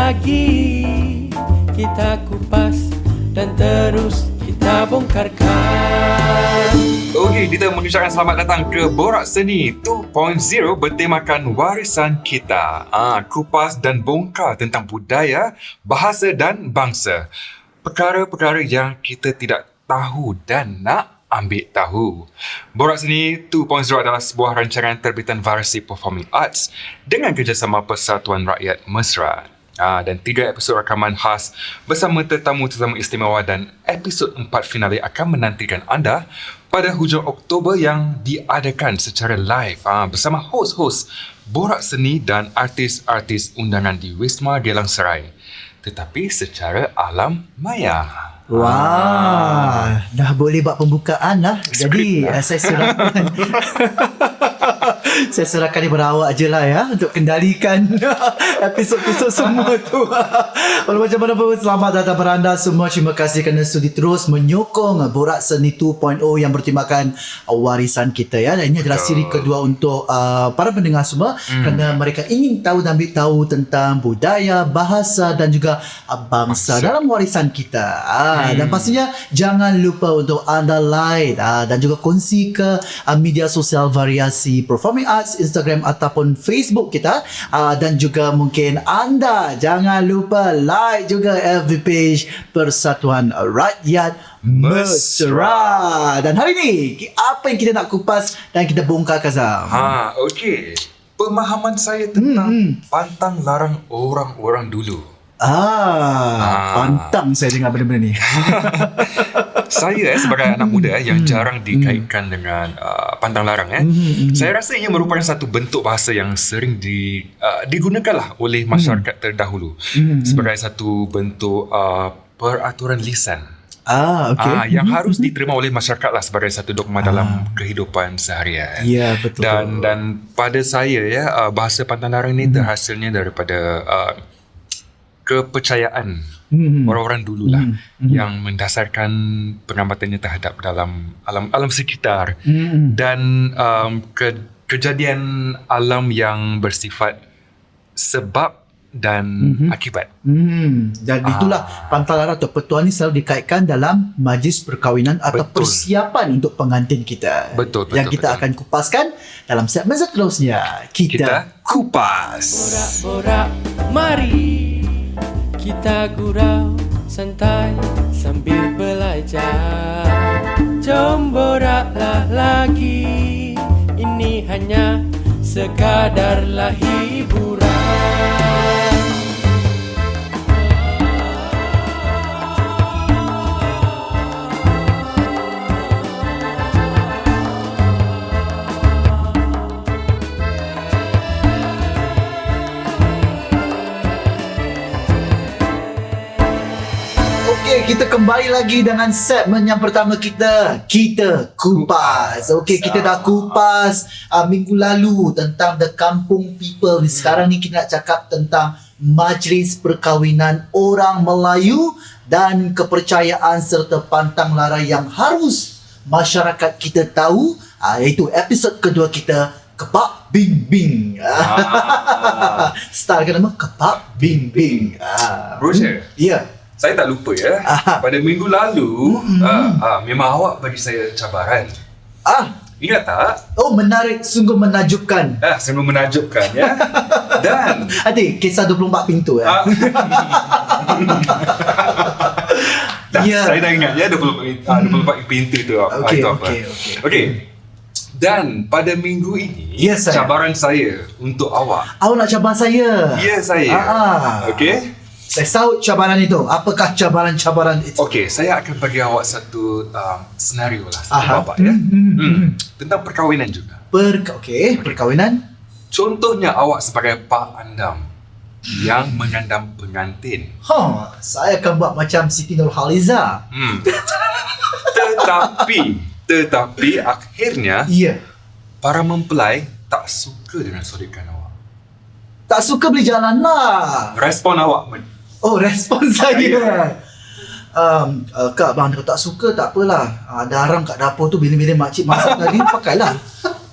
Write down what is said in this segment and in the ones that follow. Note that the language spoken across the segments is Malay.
lagi. Kita kupas dan terus kita bongkarkan. Okey, kita mengucapkan selamat datang ke Borak Seni 2.0 bertemakan warisan kita. Kupas dan bongkar tentang budaya, bahasa dan bangsa. Perkara-perkara yang kita tidak tahu dan nak ambil tahu. Borak Seni 2.0 adalah sebuah rancangan terbitan Varsi Performing Arts dengan kerjasama Persatuan Rakyat Mesra. Dan 3 episod rakaman khas bersama tetamu-tetamu istimewa dan episod 4 finale akan menantikan anda pada hujung Oktober yang diadakan secara live bersama hos-hos Borak Seni dan artis-artis undangan di Wisma Geylang Serai, tetapi secara alam maya. Wah, dah boleh buat pembukaan lah. Jadi saya serahkan saya serahkan kepada awak je lah ya untuk kendalikan episod-episod semua tu. Walau macam mana pun, selamat datang kepada anda semua. Terima kasih kerana sudi terus menyokong Borak Seni 2.0 yang bertemakan warisan kita ya. Dan ini adalah siri kedua untuk para pendengar semua kerana mereka ingin tahu dan ambil tahu tentang budaya, bahasa dan juga bangsa dalam warisan kita. Dan pastinya jangan lupa untuk anda like dan juga kongsi ke media sosial Variasi Performing Arts, Instagram ataupun Facebook kita. Dan juga mungkin anda jangan lupa like juga FB page Persatuan Rakyat Mesra. Dan hari ni apa yang kita nak kupas dan kita bongkar, Kazam? Okey. Pemahaman saya tentang pantang larang orang-orang dulu. Pantang saya dengar benda-benda ni. Saya sebagai anak muda yang jarang dikaitkan dengan pantang larang, saya rasa ia merupakan satu bentuk bahasa yang sering digunakanlah oleh masyarakat terdahulu sebagai satu bentuk peraturan lisan. Yang harus diterima oleh masyarakat lah sebagai satu dogma dalam kehidupan seharian. Ya, betul. Dan pada saya bahasa pantang larang ni terhasilnya daripada kepercayaan orang-orang dululah yang mendasarkan pengamatannya terhadap dalam alam sekitar dan kejadian alam yang bersifat sebab dan akibat. Dan itulah pantang larang atau petuan ni selalu dikaitkan dalam majlis perkahwinan atau persiapan untuk pengantin kita. Yang kita akan kupaskan dalam segmen seterusnya. Kita kupas. Borak-borak, mari kita gurau santai sambil belajar. Jom boraklah lagi, ini hanya sekadarlah hiburan. Kita kembali lagi dengan segmen yang pertama kita kupas. Okey, kita dah kupas minggu lalu tentang The Kampung People ni. Sekarang ni kita nak cakap tentang majlis perkahwinan orang Melayu dan kepercayaan serta pantang larang yang harus masyarakat kita tahu, iaitu episod kedua kita, Kepak Bing Bing. Start nama Kepak Bing Bing. Roger. Ya. Saya tak lupa pada minggu lalu memang awak bagi saya cabaran. Ingat tak? Oh, menarik, sungguh menakjubkan. Sungguh menakjubkan ya. Dan Adik, kisah 24 pintu saya dah ingat 24 pintu tu itu apa. Okey. Dan pada minggu ini cabaran saya untuk awak. Awak nak cabar saya? Ya, saya. Okey. Saya sahut cabaran itu. Apakah cabaran-cabaran itu? Okey, saya akan bagi awak satu senario lah. Bapak tentang perkahwinan juga. Perkahwinan. Contohnya awak sebagai Pak Andam yang mengandam pengantin. Saya akan buat macam Siti Nurhaliza. Tetapi akhirnya para mempelai tak suka dengan sodekan awak. Tak suka beli jalan lah. Respon awak. Respon saya. Kak, bang, kalau tak suka tak apalah. Ada arang kat dapur tu, bila-bila makcik masak tadi, pakailah.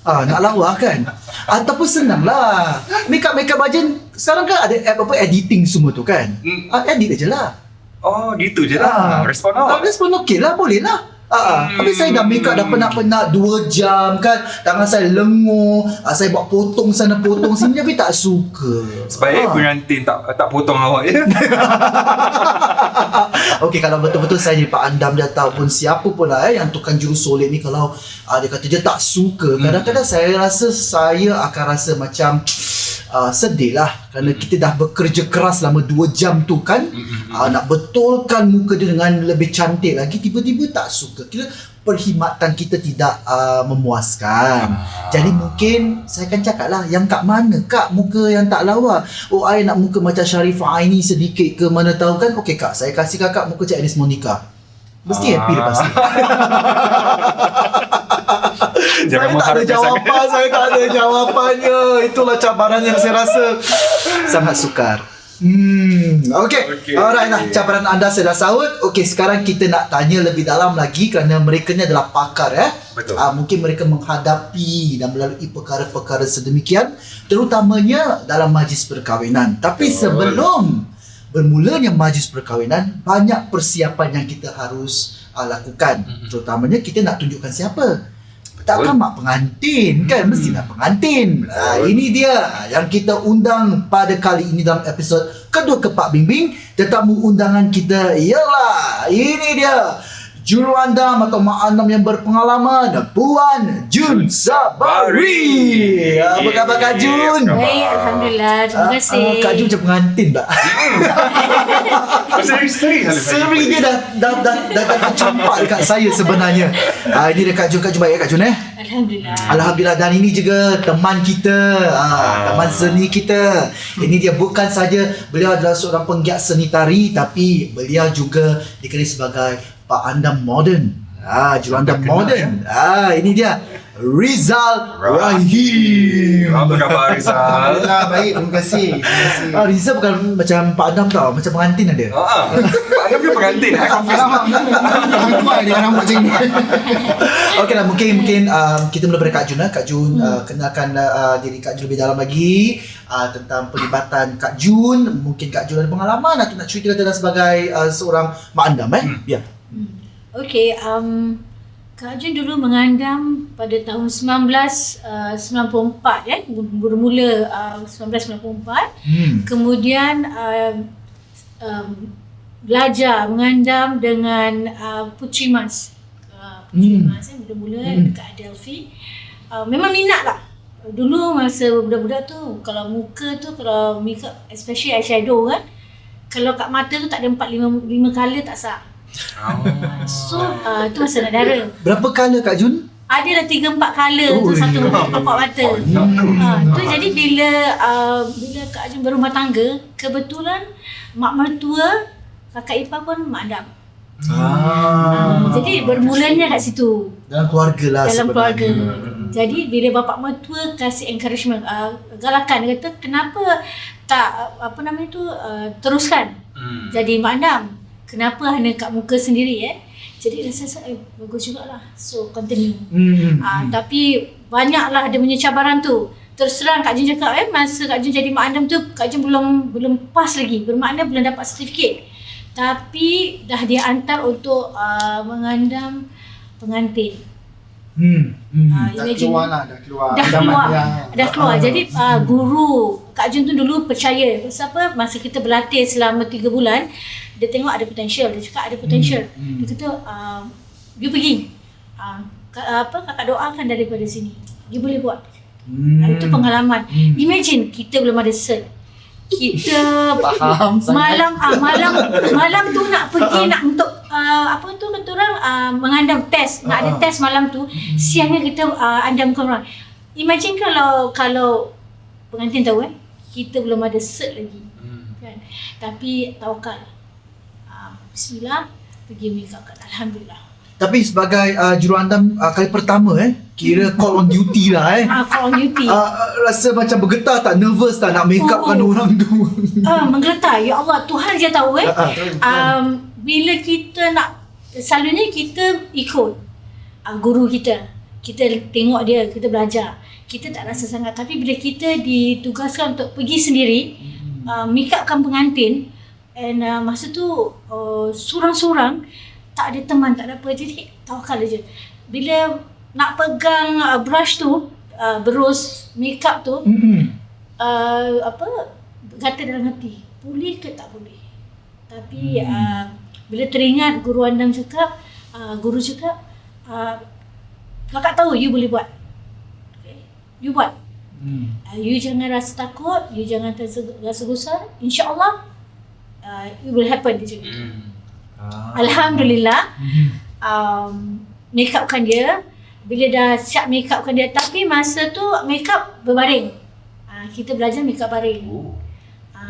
Nak lawa kan. Ataupun senang lah, make up bajen sekarang kan ada app apa editing semua tu kan. Edit aje lah. Oh, gitu je lah. Respon awak. Respon okey lah, boleh lah. Tapi saya dah make up dah penat-penat 2 jam kan. Tangan saya lengur, saya buat potong sana potong sini tapi tak suka. Sebaik pengantin tak potong awak ya. Okey, kalau betul-betul saya ni Pak Andam dia ataupun siapa pun lah yang tukang juru solid ni, kalau dia kata dia tak suka, kadang-kadang saya rasa saya akan rasa macam sedih lah, kerana kita dah bekerja keras selama 2 jam tu kan, nak betulkan muka dia dengan lebih cantik lagi, tiba-tiba tak suka. Kira perkhidmatan kita tidak memuaskan. Jadi mungkin saya akan cakap lah, yang kat mana kak muka yang tak lawa? Oh, I nak muka macam Sharifah Aini sedikit ke mana tahu kan. Okey kak, saya kasih kakak muka Cik Anis Monica. Mesti happy lepas tu. Saya tak ada jawapan, saya tak ada jawapannya. Itulah cabaran yang saya rasa sangat sukar. Okay. Alright lah, cabaran anda saya dah sahut. Okay, sekarang kita nak tanya lebih dalam lagi kerana mereka ni adalah pakar Betul. Mungkin mereka menghadapi dan melalui perkara-perkara sedemikian, terutamanya dalam majlis perkahwinan. Tapi sebelum bermulanya majlis perkahwinan, banyak persiapan yang kita harus lakukan. Terutamanya kita nak tunjukkan siapa. Takkan mak pengantin kan, mesti nak pengantin. Ini dia yang kita undang pada kali ini dalam episod kedua ke Pak Bingbing. Tetamu undangan kita ialah, ini dia, juruandam atau mak andam yang berpengalaman, Puan Jun Sabari. Apa khabar Kak Jun? Baik, Alhamdulillah. Terima kasih. Kak Jun macam pengantin tak? Seri dia dah tercampak dekat saya sebenarnya. Ini dia Kak Jun. Kak Jun baik Kak Jun Alhamdulillah. Alhamdulillah. Dan ini juga teman kita, teman seni kita. Ini dia, bukan saja beliau adalah seorang penggiat seni tari, tapi beliau juga dikenali sebagai Pak Andam Moden. Juruandam Moden. Ini dia, Rizal Rahim. Apa khabar Rizal? Alhamdulillah, baik, terima kasih. Rizal bukan macam Pak Andam tau, macam pengantin ada. Pak Andam dia pengantin. Alamak, orang tua dia orang buat macam ni. Okey lah, mungkin kita mula daripada Kak Jun. Kak Jun, kenalkan diri Kak Jun lebih dalam lagi, tentang pelibatan Kak Jun. Mungkin Kak Jun ada pengalaman atau nak cerita tentang sebagai seorang mak andam Ya. Okey, Kak Jun dulu mengandam pada tahun 1994 bermula 1994. Kemudian belajar mengandam dengan Puteri Mas. Puteri Mas mula-mula dekat Adelphi. Memang minat lah. Dulu masa budak-budak tu, kalau muka tu, kalau makeup, especially eyeshadow kan, kalau kat mata tu tak ada 4-5 colour tak sah. So tu masa nak dara. Berapa colour Kak Jun? Adalah 3-4 colour tu satu kelopak mata. Tu jadi bila Kak Jun berumah tangga, kebetulan mak mertua, kakak ipar pun mak andam. Jadi bermulanya kat situ. Dalam keluarga lah Dalam sebenarnya. keluarga. Jadi bila bapak mertua kasih encouragement, galakan, dia kata kenapa tak teruskan jadi mak andam. Kenapa hanya kat muka sendiri Jadi rasa bagus jugalah. So continue. Tapi banyaklah dia punya cabaran tu. Terus terang Kak Jun cakap masa Kak Jun jadi mak andam tu, Kak Jun belum pas lagi. Bermakna belum dapat sertifikat. Tapi dah dia hantar untuk mengandam pengantin. Dah keluar. Jadi guru Kak Jun tu dulu percaya. Sebab masa kita berlatih selama 3 bulan, dia tengok ada potential. Dia cakap ada potential. Dia kata you pergi, kakak doakan daripada sini, you boleh buat. Itu pengalaman. Imagine kita belum ada cert, kita malam tu nak pergi nak untuk kata orang mengandam test, nak ada test malam tu, siangnya kita andamkan orang. Imagine kalau pengantin tahu kita belum ada cert lagi kan. Tapi tawakal, bismillah, pergi make up. Alhamdulillah. Tapi sebagai juruandam kali pertama kira call on duty lah Call on duty. Rasa macam bergetar tak, nervous tak nak make upkan orang tu? Menggeletar. Ya Allah, Tuhan je tahu bila kita nak, selalunya kita ikut guru kita. kita tengok dia, kita belajar, kita tak rasa sangat. Tapi bila kita ditugaskan untuk pergi sendiri, make upkan pengantin, and masa tu sorang-sorang, tak ada teman, tak ada apa, jadi tawakal je. Bila nak pegang brush tu, berus make up tu, kata dalam hati, boleh ke tak boleh. Tapi bila teringat guru Andam cakap, guru cakap, kakak tahu you boleh buat, okay? You buat. You jangan rasa takut, you jangan rasa gusar, insyaAllah it will happen, dia cakap. Alhamdulillah, make upkan dia. Bila dah siap make upkan dia, tapi masa tu make up berbaring. Kita belajar make up baring.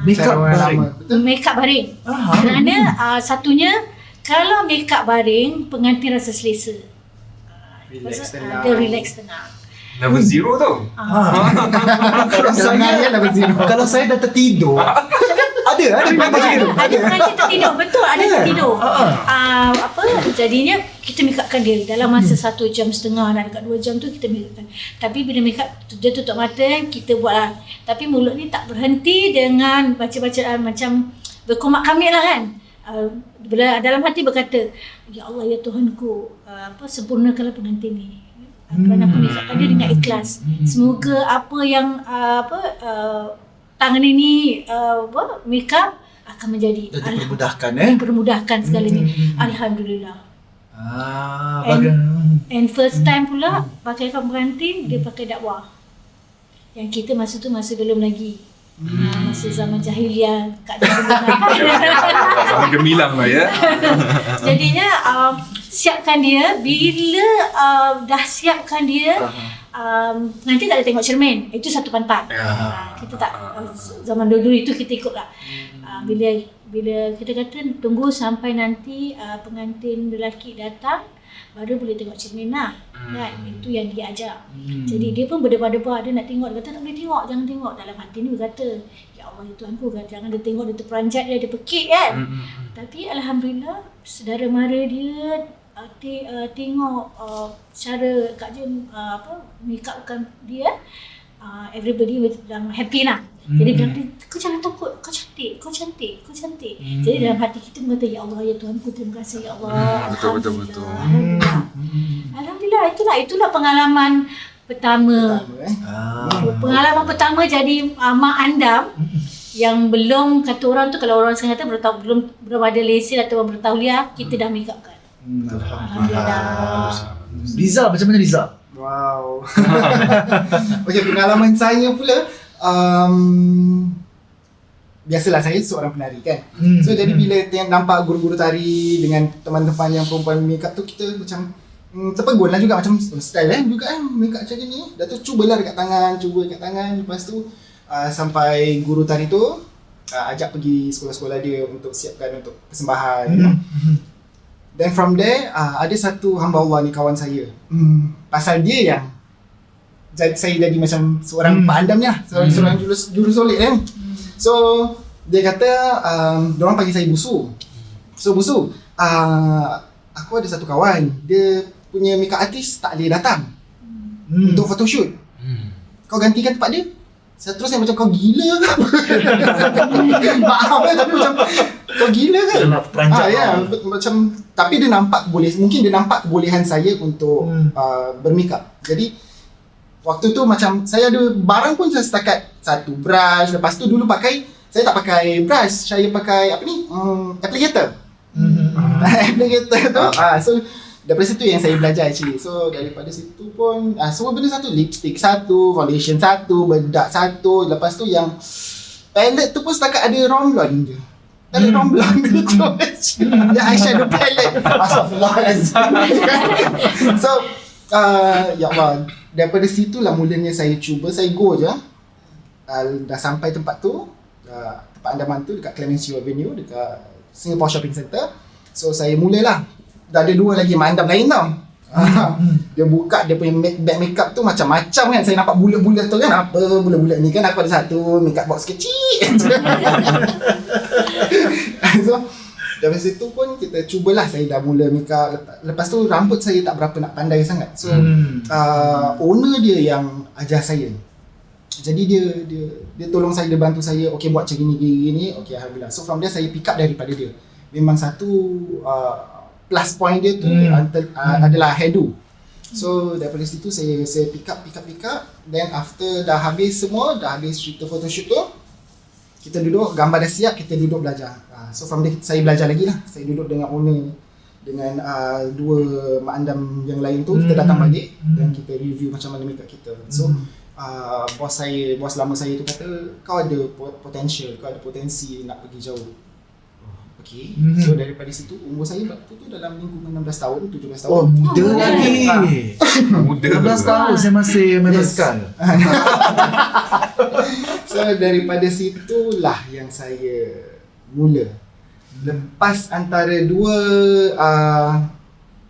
Make up baring. Make up baring. Kerana satunya, kalau make up baring, pengantin rasa selesa. Relax Dia relax tenang. Level 0 tu. Kalau saya dah tertidur, ada pengantin tertidur, betul, ada tertidur. Jadinya kita make upkan dia dalam masa 1 jam setengah, dekat 2 jam tu kita make upkan. Tapi bila make up dia tutup mata, kita buatlah. Tapi mulut ni tak berhenti dengan baca-bacaan macam berkomak kamit lah kan. Dalam hati berkata, ya Allah, ya Tuhanku, sempurnakanlah pengantin ni. Kerana aku make upkan dia dengan ikhlas. Semoga apa yang tangan ini make up akan menjadi dipermudahkan segalanya. Alhamdulillah. And first time pula pakaikan pengantin, dia pakai dakwah. Yang kita masa tu masih belum lagi. Masa zaman jahiliah, kat Zaman gemilang lah ya. Jadinya siapkan dia. Bila dah siapkan dia, nanti tak ada tengok cermin. Itu satu pantat. Kita tak, zaman dulu itu kita ikut lah. Bila kita kata tunggu sampai nanti pengantin lelaki datang, baru boleh tengok cermin lah. Kan? Itu yang dia ajar. Jadi dia pun berdebar-debar, dia nak tengok. Dia kata tak boleh tengok, jangan tengok. Dalam hati ni dia kata, ya Allah, ya Tuhanku, jangan dia tengok, dia terperanjat, dia pekik kan. Tapi Alhamdulillah, saudara mara dia tengok cara Kak Jen make upkan dia, everybody dalam happy lah. Jadi dia kata, kau jangan takut, kau cantik, kau cantik, kau cantik. Jadi dalam hati kita mengata, ya Allah, ya Tuhanku, terima kasih ya Allah. Betul. Alhamdulillah, itulah pengalaman pertama. Pengalaman pertama jadi Mak Andam yang belum, kata orang tu, kalau orang sekarang kata belum ada lesen atau bertauliah, kita dah make upkan. Alhamdulillah. Rizal, macam mana Rizal? Wow. Okay, pengalaman saya pula, biasalah saya seorang penari kan. So jadi bila nampak guru-guru tari dengan teman-teman yang perempuan make up tu, kita macam terpegun lah juga, macam style juga make up macam ni. Dah tu cubalah dekat tangan, lepas tu sampai guru tari tu ajak pergi sekolah-sekolah dia untuk siapkan untuk persembahan. Then from there, ada satu hamba Allah ni, kawan saya. Pasal dia yang saya jadi macam seorang Pak Andam ni lah, seorang jurus solid kan. So dia kata, diorang panggil saya Busu. So Busu, aku ada satu kawan, dia punya makeup artist tak boleh datang untuk photoshoot. Kau gantikan tempat dia. Terus saya macam, kau gila ke apa? Maaf tapi macam, kau gila ke? Dia nak peranjat macam, tapi dia nampak mungkin dia nampak kebolehan saya untuk bermakeup. Jadi waktu tu macam saya ada barang pun setakat satu brush. Lepas tu dulu saya tak pakai brush, saya pakai applicator. Applicator tu. So daripada situ yang saya belajar actually. So daripada situ pun semua benda satu, lipstick satu, foundation satu, bedak satu. Lepas tu yang palette tu pun setakat ada romblon je. Ada romblon tu. Yang eyeshadow palette. Astagfirullahaladzim. So ya Allah, daripada situlah mulanya saya cuba, saya go je. Dah sampai tempat tu, tempat andaman tu dekat Clemenceau Avenue, dekat Singapore Shopping Centre. So saya mulalah. Dah ada dua lagi Mak Andam lain tau. Dia buka dia punya bag makeup tu macam-macam kan. Saya nampak bulat-bulat tu kan. Apa bulat-bulat ni kan, aku ada satu makeup box kecil. So dari situ pun kita cubalah, saya dah mula make up. Lepas tu rambut saya tak berapa nak pandai sangat. So owner dia yang ajar saya. Jadi dia tolong saya, dia bantu saya, okey buat macam gini, okey alhamdulillah. So from there saya pick up daripada dia. Memang satu plus point dia tu adalah hairdo. So daripada situ saya pick up. Then after dah habis semua, dah habis cerita photoshoot tu, kita duduk, gambar dah siap, kita duduk belajar. So from there saya belajar lagi lah. Saya duduk dengan owner, dengan dua mak andam yang lain tu, kita datang balik dan kita review macam mana makeup kita. So bos lama saya tu kata, kau ada potential, kau ada potensi nak pergi jauh. Okay. So daripada situ umur saya waktu tu dalam lingkungan 16 tahun, 17 tahun. Oh, muda lagi. Muda. 16 tahun saya masih main basikal. So daripada situlah yang saya mula. Lepas antara dua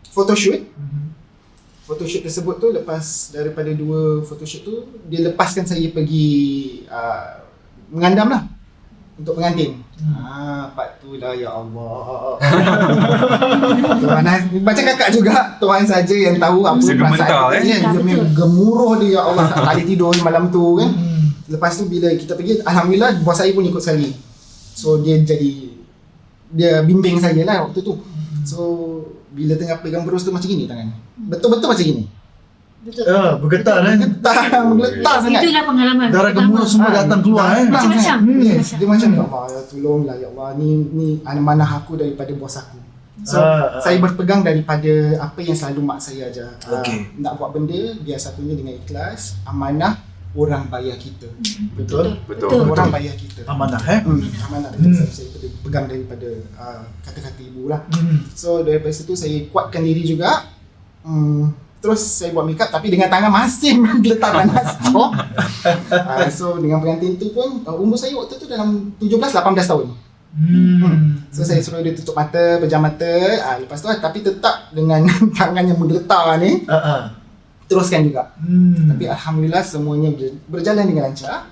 photoshoot tersebut tu, lepas daripada dua photoshoot tu, dia lepaskan saya pergi mengandam lah untuk pengantin. Part tu lah, ya Allah. Tuhan, macam kakak juga, Tuhan saja yang tahu apa perasaan dia. Dia gemuruh dia, ya Allah, tak boleh tidur malam tu kan. Lepas tu bila kita pergi, alhamdulillah bos saya pun ikut sekali. So dia bimbing saya lah waktu tu. So bila tengah pegang berus tu macam gini tangan. Betul-betul macam gini. Betul. Bergetar kan? Bergetar sangat. Itulah pengalaman. Darah gemuruh semua datang keluar Macam-macam. Yes, dia macam ya Allah, tolonglah ya Allah, ni amanah aku daripada bos aku. So saya berpegang daripada apa yang selalu mak saya ajar. Nak buat benda biar satunya dengan ikhlas, amanah, orang bayar kita. Betul. Orang bayar kita. Amanah Amanah. Saya pegang daripada kata-kata ibu lah. So daripada situ saya kuatkan diri juga. Terus saya buat makeup tapi dengan tangan masih menggeletar panas. So dengan pengantin tu pun umur saya waktu tu dalam 17-18 tahun. So saya suruh dia tutup mata, pejam mata. Lepas tu tapi tetap dengan tangan yang menggeletar ni. Teruskan juga. Tapi alhamdulillah semuanya berjalan dengan lancar.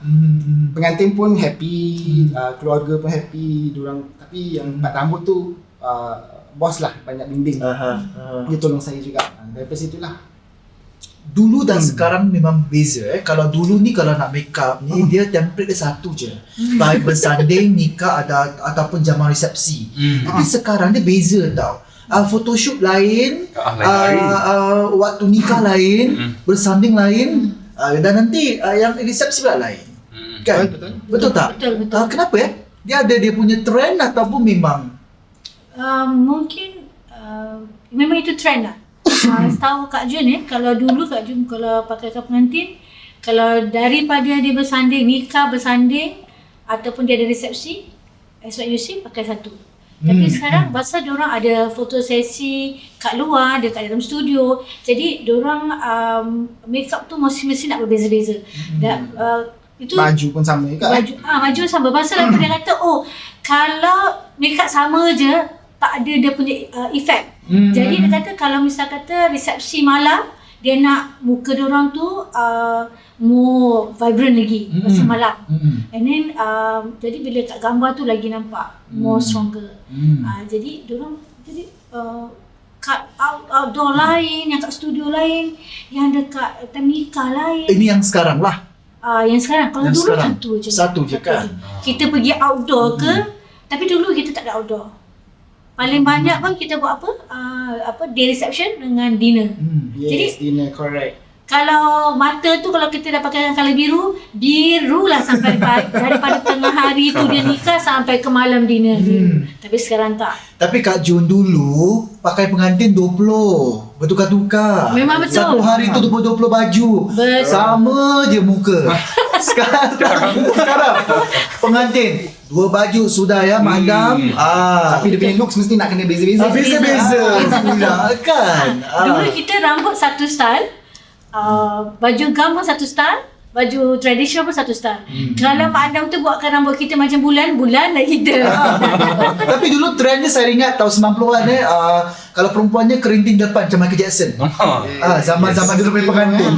Pengantin pun happy, keluarga pun happy, diorang. Tapi yang buat rambut tu bos lah banyak bimbing. Dia tolong saya juga. Daripada situlah. Dulu dan sekarang memang beza. Kalau dulu ni kalau nak make up ni dia template dia satu je. Baik bersanding, nikah ataupun jamaah resepsi. Tapi sekarang dia beza tau. Photoshoot lain, waktu nikah lain, bersanding lain, dan nanti yang resepsi pula lain. Kan? Betul tak? Betul. Kenapa ya? Dia ada dia punya trend ataupun memang? Mungkin memang itu trend lah. Setahu Kak Jun kalau dulu Kak Jun kalau pakai pengantin, kalau daripada dia bersanding, nikah bersanding ataupun dia ada resepsi, as what you see, pakai satu. Tapi sekarang pasal diorang ada foto sesi kat luar, dekat dalam studio. Jadi diorang make up tu mesti nak berbeza-beza. Dan itu baju pun sama juga. Baju sama. Pasal apa dia kata, kalau make up sama je, tak ada dia punya efek. Jadi dia kata kalau misal kata resepsi malam, dia nak muka diorang tu more vibrant lagi masa malam. And then jadi bila kat gambar tu lagi nampak more stronger. Jadi diorang kat outdoor lain, yang kat studio lain, yang dekat nikah lain. Ini yang sekarang lah. Yang sekarang. Kalau yang dulu sekarang. Satu je kan. Kita pergi outdoor ke, tapi dulu kita tak ada outdoor. Paling banyak pun kita buat day reception dengan dinner. Yes, jadi dinner, correct. Kalau mata tu kalau kita dah pakai colour biru lah sampai daripada tengah hari tu dia nikah sampai ke malam dinner. Tapi sekarang tak. Tapi Kak Jun dulu pakai pengantin 20, bertukar-tukar. Memang betul. Satu hari tu 20 baju. Betul. Sama je muka. Sekarang pengantin 2 baju sudah ya madam. Tapi dia punya looks mesti nak kena beza-beza. Beza-beza. Kan. Dulu kita rambut satu style, baju gown pun satu style, baju tradisional pun 1 star. Kalau Mak Andam tu buatkan rambut kita macam bulan lah kita. Tapi dulu trendnya saya ingat tahun 90-an kalau perempuannya kerinting depan macam Michael Jackson. Zaman-zaman dulu punya pengantin.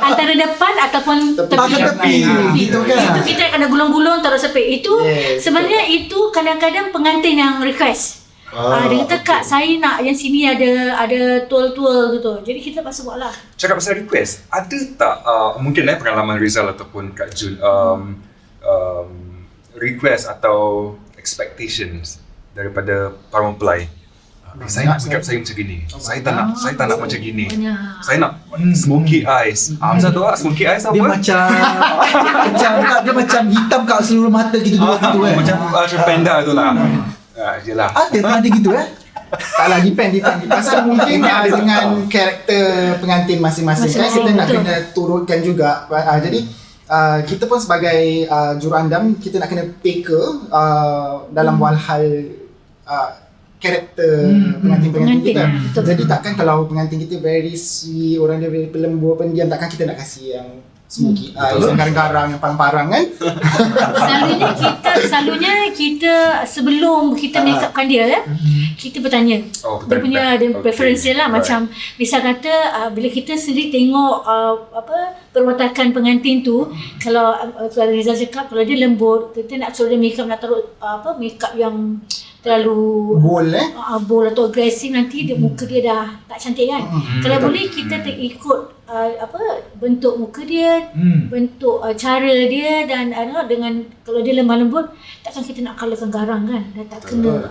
Antara depan ataupun Tepi. Gitu kan. Itu kita akan ada gulung-gulung taruh sepit. Itu sebenarnya itu kadang-kadang pengantin yang request. Dia kata, "Kak, saya nak yang sini ada tual-tual gitu." Jadi kita pasal buatlah. Cakap pasal request, ada tak mungkin pengalaman Rizal ataupun Kak Jun request atau expectations daripada para mempelai? Saya nak sikap saya macam gini. Saya tak nak macam gini. Saya nak smoky eyes. Macam tu lah, smoky eyes apa? Dia macam hitam kat seluruh mata gitu kan. Macam panda tu lah. Jelah. Ada pengantin gitu Taklah, depend. Pasal mungkin dengan karakter pengantin masing-masing kan, kita nak kena turutkan juga. Jadi kita pun sebagai juruandam, kita nak kena peka dalam hal karakter pengantin-pengantin kita. Jadi takkan kalau pengantin kita very sweet, orang dia very pelembut, pendiam, takkan kita nak kasih yang smoky eyes, yang garang-garang, yang parang-parang kan. Selalunya kita sebelum kita make upkan dia, kita bertanya. Dia punya preference dia lah. Macam misal kata bila kita sendiri tengok perwatakan pengantin tu, kalau Rizal cakap kalau dia lembut, kita nak suruh dia make up, nak taruh make up yang terlalu bold atau agresif, nanti muka dia dah tak cantik kan. Kalau boleh kita ikut bentuk muka dia, bentuk cara dia, dan dengan kalau dia lemah lembut, takkan kita nak colourkan garang kan, dah tak kena.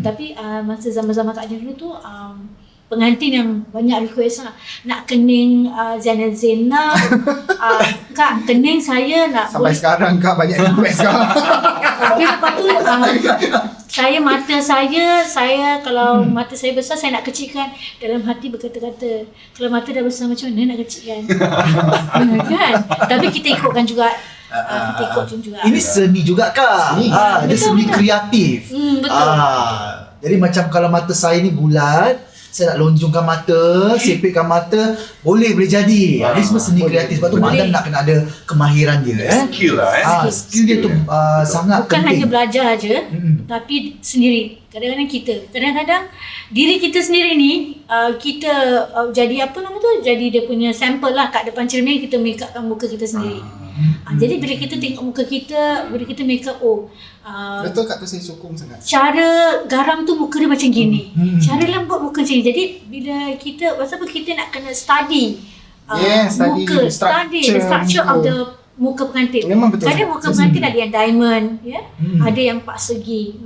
Tapi masa zaman-zaman Kak Jen dulu tu, pengantin yang banyak request lah, nak kening Zainal Kak, kening saya nak sampai sekarang Kak banyak request Kak. Tapi lepas tu mata saya kalau mata saya besar, saya nak kecilkan. Dalam hati berkata-kata, kalau mata dah besar macam mana nak kecilkan? Kan? Tapi kita ikutkan juga. Ini seni juga Kak. Dia seni kreatif. Betul. Jadi macam kalau mata saya ni bulat, saya nak lonjongkan mata, sipitkan mata, boleh jadi. Ini semua seni kreatif. Sebab tu Mak Andam nak kena ada kemahiran dia. Skill lah skill dia tu sangat bukan penting. hanya belajar aja, tapi sendiri. Kadang-kadang diri kita sendiri ni kita jadi jadi dia punya sampel lah kat depan cermin, kita make upkan muka kita sendiri. Jadi bila kita tengok muka kita, bila kita make up, betul Kak, tu saya sokong sangat. Cara garang tu muka dia macam gini, cara lembut muka macam ni. Jadi bila kita, pasal apa kita nak kena study muka, study the structure of the muka pengantin. Memang betul. Kadang muka pengantin ada yang diamond, ada yang empat segi,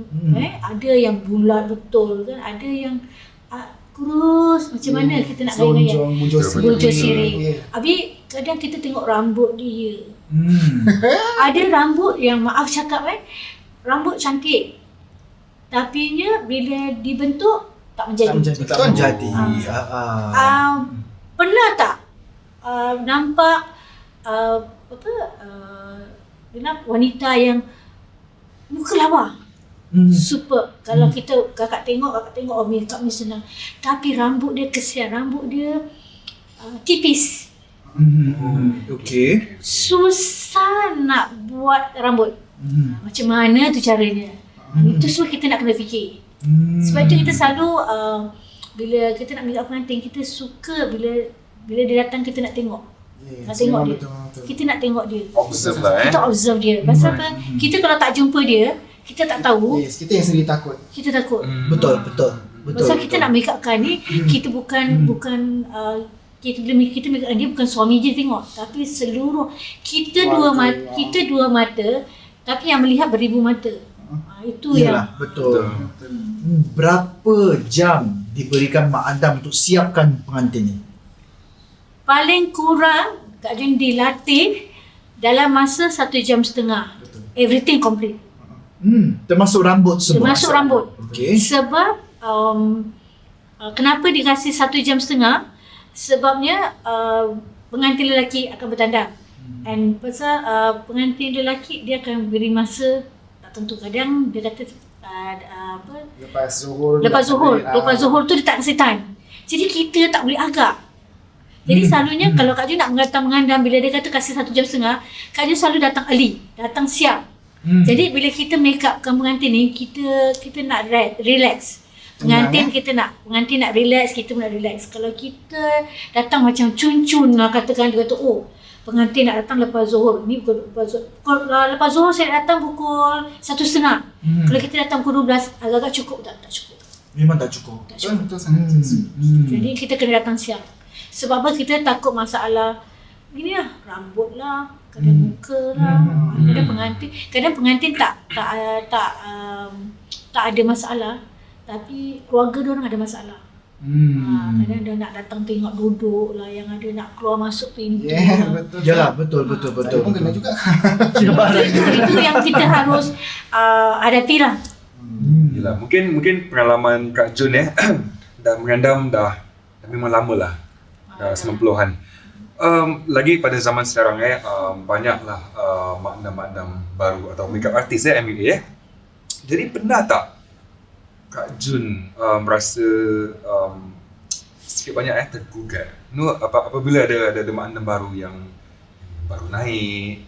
ada yang bulat betul kan, ada yang kurus, macam mana kita nak gaya-gaya, bujur sirih. Habis kadang kita tengok rambut dia. Ada rambut yang, maaf cakap rambut cantik, tapi bila dibentuk tak menjadi. Tak menjadi. Pernah tak nampak wanita yang muka lawa, super. Kalau kakak tengok make up ni senang, tapi rambut dia kesian, rambut dia tipis. Okey. Susah nak buat rambut. Macam mana tu caranya? Itu semua kita nak kena fikir. Sebab itu kita selalu bila kita nak make up pengantin, kita suka bila dia datang, kita nak tengok. Nak tengok dia. Betul. Kita nak tengok dia. Observe lah Kita observe dia. Pasal apa? Kita kalau tak jumpa dia, kita tak tahu. Kita yang sendiri takut. Kita takut. Betul. Pasal kita nak make upkan ni, kita bukan kita make upkan dia bukan suami je tengok, tapi seluruh kita dua mata, tapi yang melihat beribu mata. Itu Yalah, betul. Berapa jam diberikan Mak Andam untuk siapkan pengantin ni? Paling kurang Kak Jun dilatih dalam masa 1.5 jam. Everything complete. Termasuk rambut semua. Termasuk rambut. Okey. Sebab kenapa dikasih 1.5 jam? Sebabnya pengantin lelaki akan bertandang. And pasal pengantin lelaki, dia akan beri masa tak tentu. Kadang dia kata Lepas zuhur tu dia tak kasi time. Jadi kita tak boleh agak. Jadi selalunya kalau Kak Jun nak mengandam, bila dia kata kasih 1.5 jam, Kak Jun selalu datang early, datang siang. Jadi bila kita make upkan pengantin ni, kita nak relax. Pengantin nak relax, kita pun nak relax. Kalau kita datang macam cun-cun lah, katakan dia kata, oh pengantin nak datang lepas Zuhur. Ni pukul lepas Zuhur saya datang pukul 1.30. Kalau kita datang pukul 12, agak-agak cukup tak? Tak cukup. Memang tak cukup. Betul sangat. Jadi kita kena datang siang. Sebab apa? Kita takut masalah gini lah, rambut lah, kadang muka lah, kadang pengantin tak ada masalah, tapi keluarga dia orang ada masalah. Kadang dia nak datang tengok duduk lah, yang ada nak keluar masuk pintu. Betul. Yalah, betul. Saya pun kena juga. Itu yang kita harus hadapi lah. Yelah, mungkin pengalaman Kak Jun dah mengandam dah memang lama lah, dah 90-an. Lagi pada zaman sekarang banyaklah makna-makna baru atau makeup artist MUA. Jadi pernah tak Kak Jun merasa sikit banyak tergugat apabila ada makna baru yang baru naik,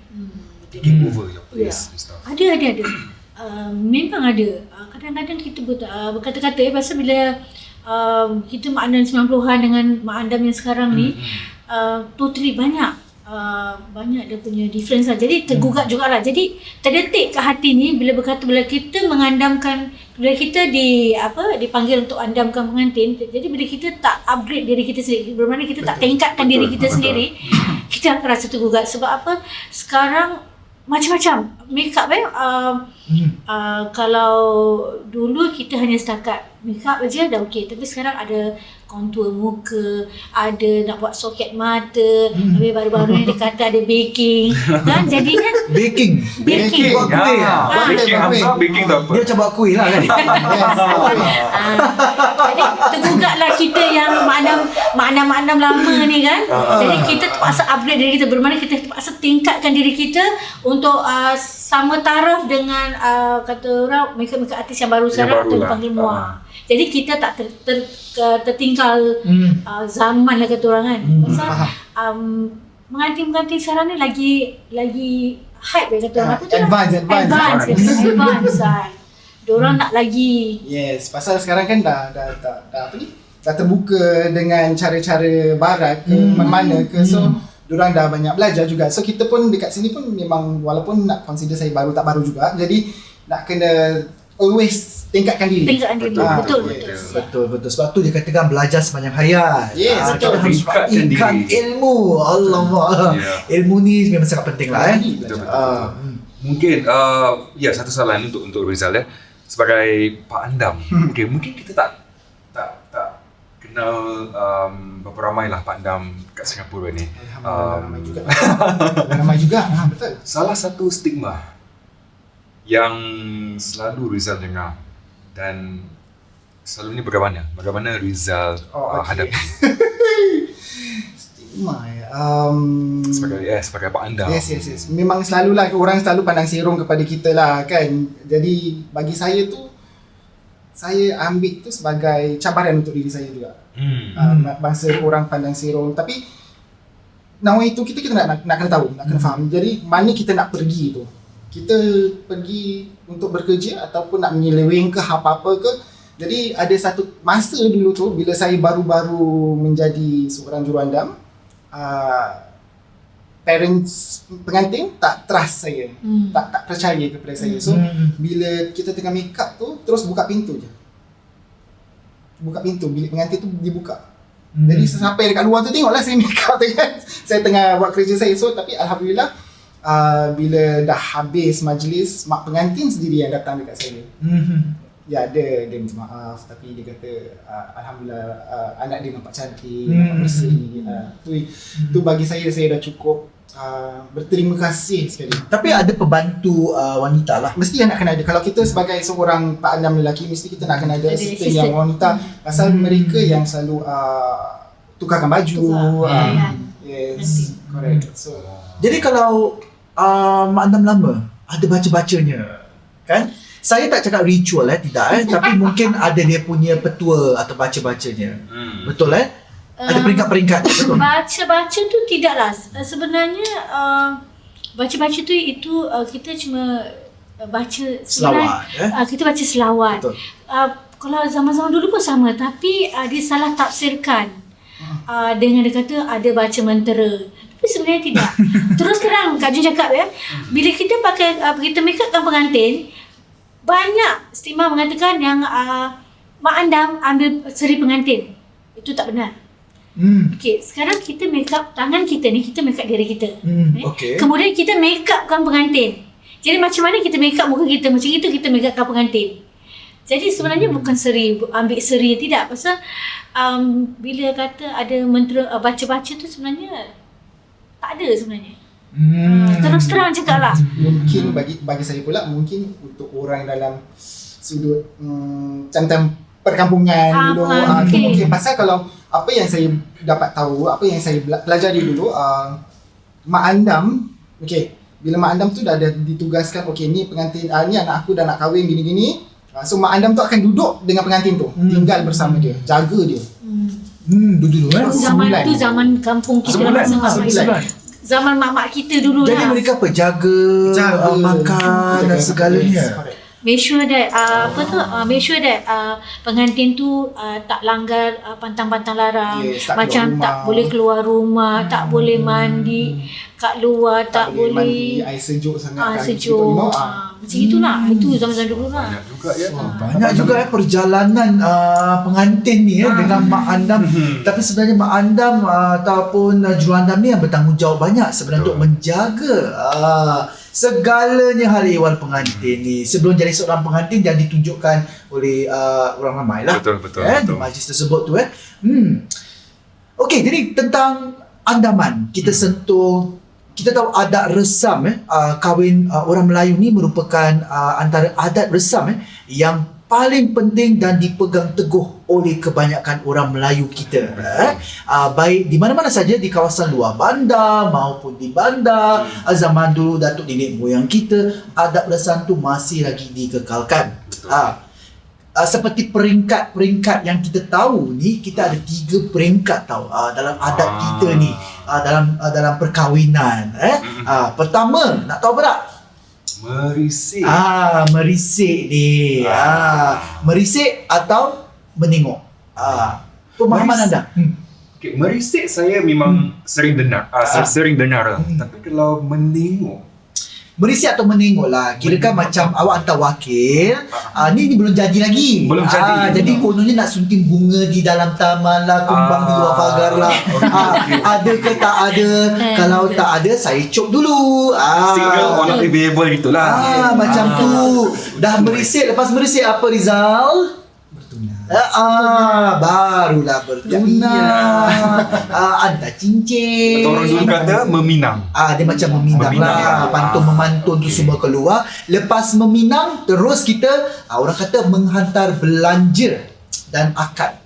taking over your place and stuff? Ada. Memang ada. Kadang-kadang kita berkata-kata pasal bila kita makna 90-an dengan mak andam yang sekarang ni, totally banyak dia punya difference lah. Jadi tergugat jugalah. Jadi terdetik ke hati ni bila kita mengandamkan, bila kita dipanggil untuk andamkan pengantin. Jadi bila kita tak upgrade diri kita sendiri, bermakna kita tak tingkatkan diri kita sendiri, kita akan rasa tergugat. Sebab apa? Sekarang macam-macam make up kalau dulu kita hanya setakat make up aja dah okey, tapi sekarang ada kontur muka, ada nak buat soket mata, habis baru-baru ni dia kata ada baking kan, jadinya Baking. Buat kuih lah. Baking tu apa? Dia macam buat kuih lah kan. jadi tergugatlah kita yang makna-makna lama ni kan. Jadi kita terpaksa upgrade diri kita, bermakna kita terpaksa tingkatkan diri kita untuk sama taraf dengan kata orang makeup artis yang baru sekarang atau dipanggil MUA. Jadi kita tak tertinggal zaman lah kata orang kan. Pasal pengantin-pengantin sekarang ni lagi hype dia kata orang. Advance kan. Diorang nak lagi. Yes, pasal sekarang kan dah terbuka dengan cara-cara barat ke mana ke, so diorang dah banyak belajar juga. So kita pun dekat sini pun memang, walaupun nak consider saya baru tak baru juga, jadi nak kena always tingkatkan diri. Betul. Sebab tu dia katakan belajar sepanjang hayat. Yes, kita harus tingkatkan ilmu. Allah. Ilmu ni memang sangat penting lah. Betul. Mungkin satu soalan untuk Rizal sebagai Pak Andam. Mungkin kita tak kenal berapa ramai lah Pak Andam kat Singapura ni. Ramai juga. Betul. Salah satu stigma yang selalu Rizal dengar dan selalunya bagaimana Rizal hadapi stigma sebagai Pak Andam. Yes. Memang selalulah orang selalu pandang serong kepada kita lah kan. Jadi bagi saya tu, saya ambil tu sebagai cabaran untuk diri saya juga. Bangsa orang pandang serong, tapi namun itu kita nak kena tahu, nak kena faham. Jadi mana kita nak pergi tu. Kita pergi untuk bekerja ataupun nak menyeleweng ke apa-apa ke. Jadi ada satu masa dulu tu bila saya baru-baru menjadi seorang juruandam, parents pengantin tak trust saya, tak percaya kepada saya. So bila kita tengah make up tu, terus buka pintu je. Bilik pengantin tu dibuka. Jadi sampai dekat luar tu tengoklah saya make up tu kan. Saya tengah buat kerja saya. So tapi alhamdulillah bila dah habis majlis, mak pengantin sendiri yang datang dekat saya. Ya, dia minta maaf, tapi dia kata alhamdulillah anak dia nampak cantik, nampak bersih. Tu bagi saya dah cukup berterima kasih sekali. Tapi ada pembantu wanita lah. Mesti nak kena ada. Kalau kita sebagai seorang Pak Andam lelaki, mesti kita nak kena ada assistant yang wanita. Pasal mereka yang selalu tukarkan baju. Yes, correct. So jadi kalau Mak Andam lama ada baca-bacanya kan? Saya tak cakap ritual tidak tapi mungkin ada dia punya petua atau baca-bacanya. Betul Ada peringkat-peringkat, betul? Baca-baca tu tidaklah. Sebenarnya baca-baca tu kita cuma baca Selawat, kita baca selawat. Betul. Kalau zaman-zaman dulu pun sama, tapi dia salah tafsirkan. Dengan dia kata ada baca mentera. Tapi sebenarnya tidak. Terus terang Kak Jun cakap bila kita kita make upkan pengantin, banyak stigma mengatakan yang Mak Andam ambil seri pengantin. Itu tak benar. Okey, sekarang kita make up tangan kita ni, kita make up diri kita. Okey. Kemudian kita make upkan pengantin. Jadi macam mana kita make up muka kita, macam itu kita make upkan pengantin. Jadi sebenarnya bukan ambil seri, tidak. Pasal bila kata ada mentera baca-baca tu sebenarnya tak ada sebenarnya. Terus terang cakap lah. Mungkin bagi saya pula, mungkin untuk orang dalam sudut macam perkampungan dulu, itu mungkin pasal kalau apa yang saya dapat tahu, apa yang saya pelajari dulu, Mak Andam, bila Mak Andam tu dah ada ditugaskan, ni pengantin, ni anak aku dah nak kahwin gini-gini, so Mak Andam tu akan duduk dengan pengantin tu, tinggal bersama dia, jaga dia. Dulu Zaman tu zaman kampung kita lah, zaman mak-mak kita dulu Jadi lah. mereka apa? Jaga makan dan segalanya. Make sure that make sure that pengantin tu tak langgar pantang-pantang larang. Macam tak boleh keluar rumah, tak boleh mandi kat luar, tak boleh mandi air sejuk sangat, sejuk. Macam itulah. Itu zaman-zaman dulu lah. Banyak juga ya. Banyak juga perjalanan pengantin ni dengan Mak Andam. Tapi sebenarnya Mak Andam ataupun juruandam ni yang bertanggungjawab banyak sebenarnya untuk menjaga segalanya hal ehwal pengantin ni. Sebelum jadi seorang pengantin dia ditunjukkan oleh orang ramai lah. Betul. Di majlis tersebut tu Okey, jadi tentang Andaman kita sentuh. Kita tahu adat resam kahwin orang Melayu ni merupakan antara adat resam yang paling penting dan dipegang teguh oleh kebanyakan orang Melayu kita. Baik di mana-mana saja, di kawasan luar bandar maupun di bandar. Zaman dulu datuk nenek moyang kita, adat resam tu masih lagi dikekalkan. Seperti peringkat-peringkat yang kita tahu ni, kita ada 3 peringkat dalam adat kita ni, dalam perkahwinan. Pertama, nak tahu apa tak? Merisik. Merisik ni. Merisik atau menengok. Pemahaman anda? Merisik saya memang sering dengar. Sering dengar lah. Tapi kalau menengok, Merisik atau menengok lah. Kirakan macam awak hantar wakil, ni belum jadi lagi. Belum jadi. Jadi kononnya nak sunting bunga di dalam taman lah, kumbang di luar pagar lah. Ada ke tak ada? Kalau tak ada, saya cop dulu. single or not available gitulah. Macam tu. Dah merisik, lepas merisik apa Rizal? Barulah bertunang. Ada cincin. Atau orang dulu kata meminang. Dia macam meminang lah. Pantun memantun tu semua keluar. Lepas meminang, terus kita orang kata menghantar belanja dan akad.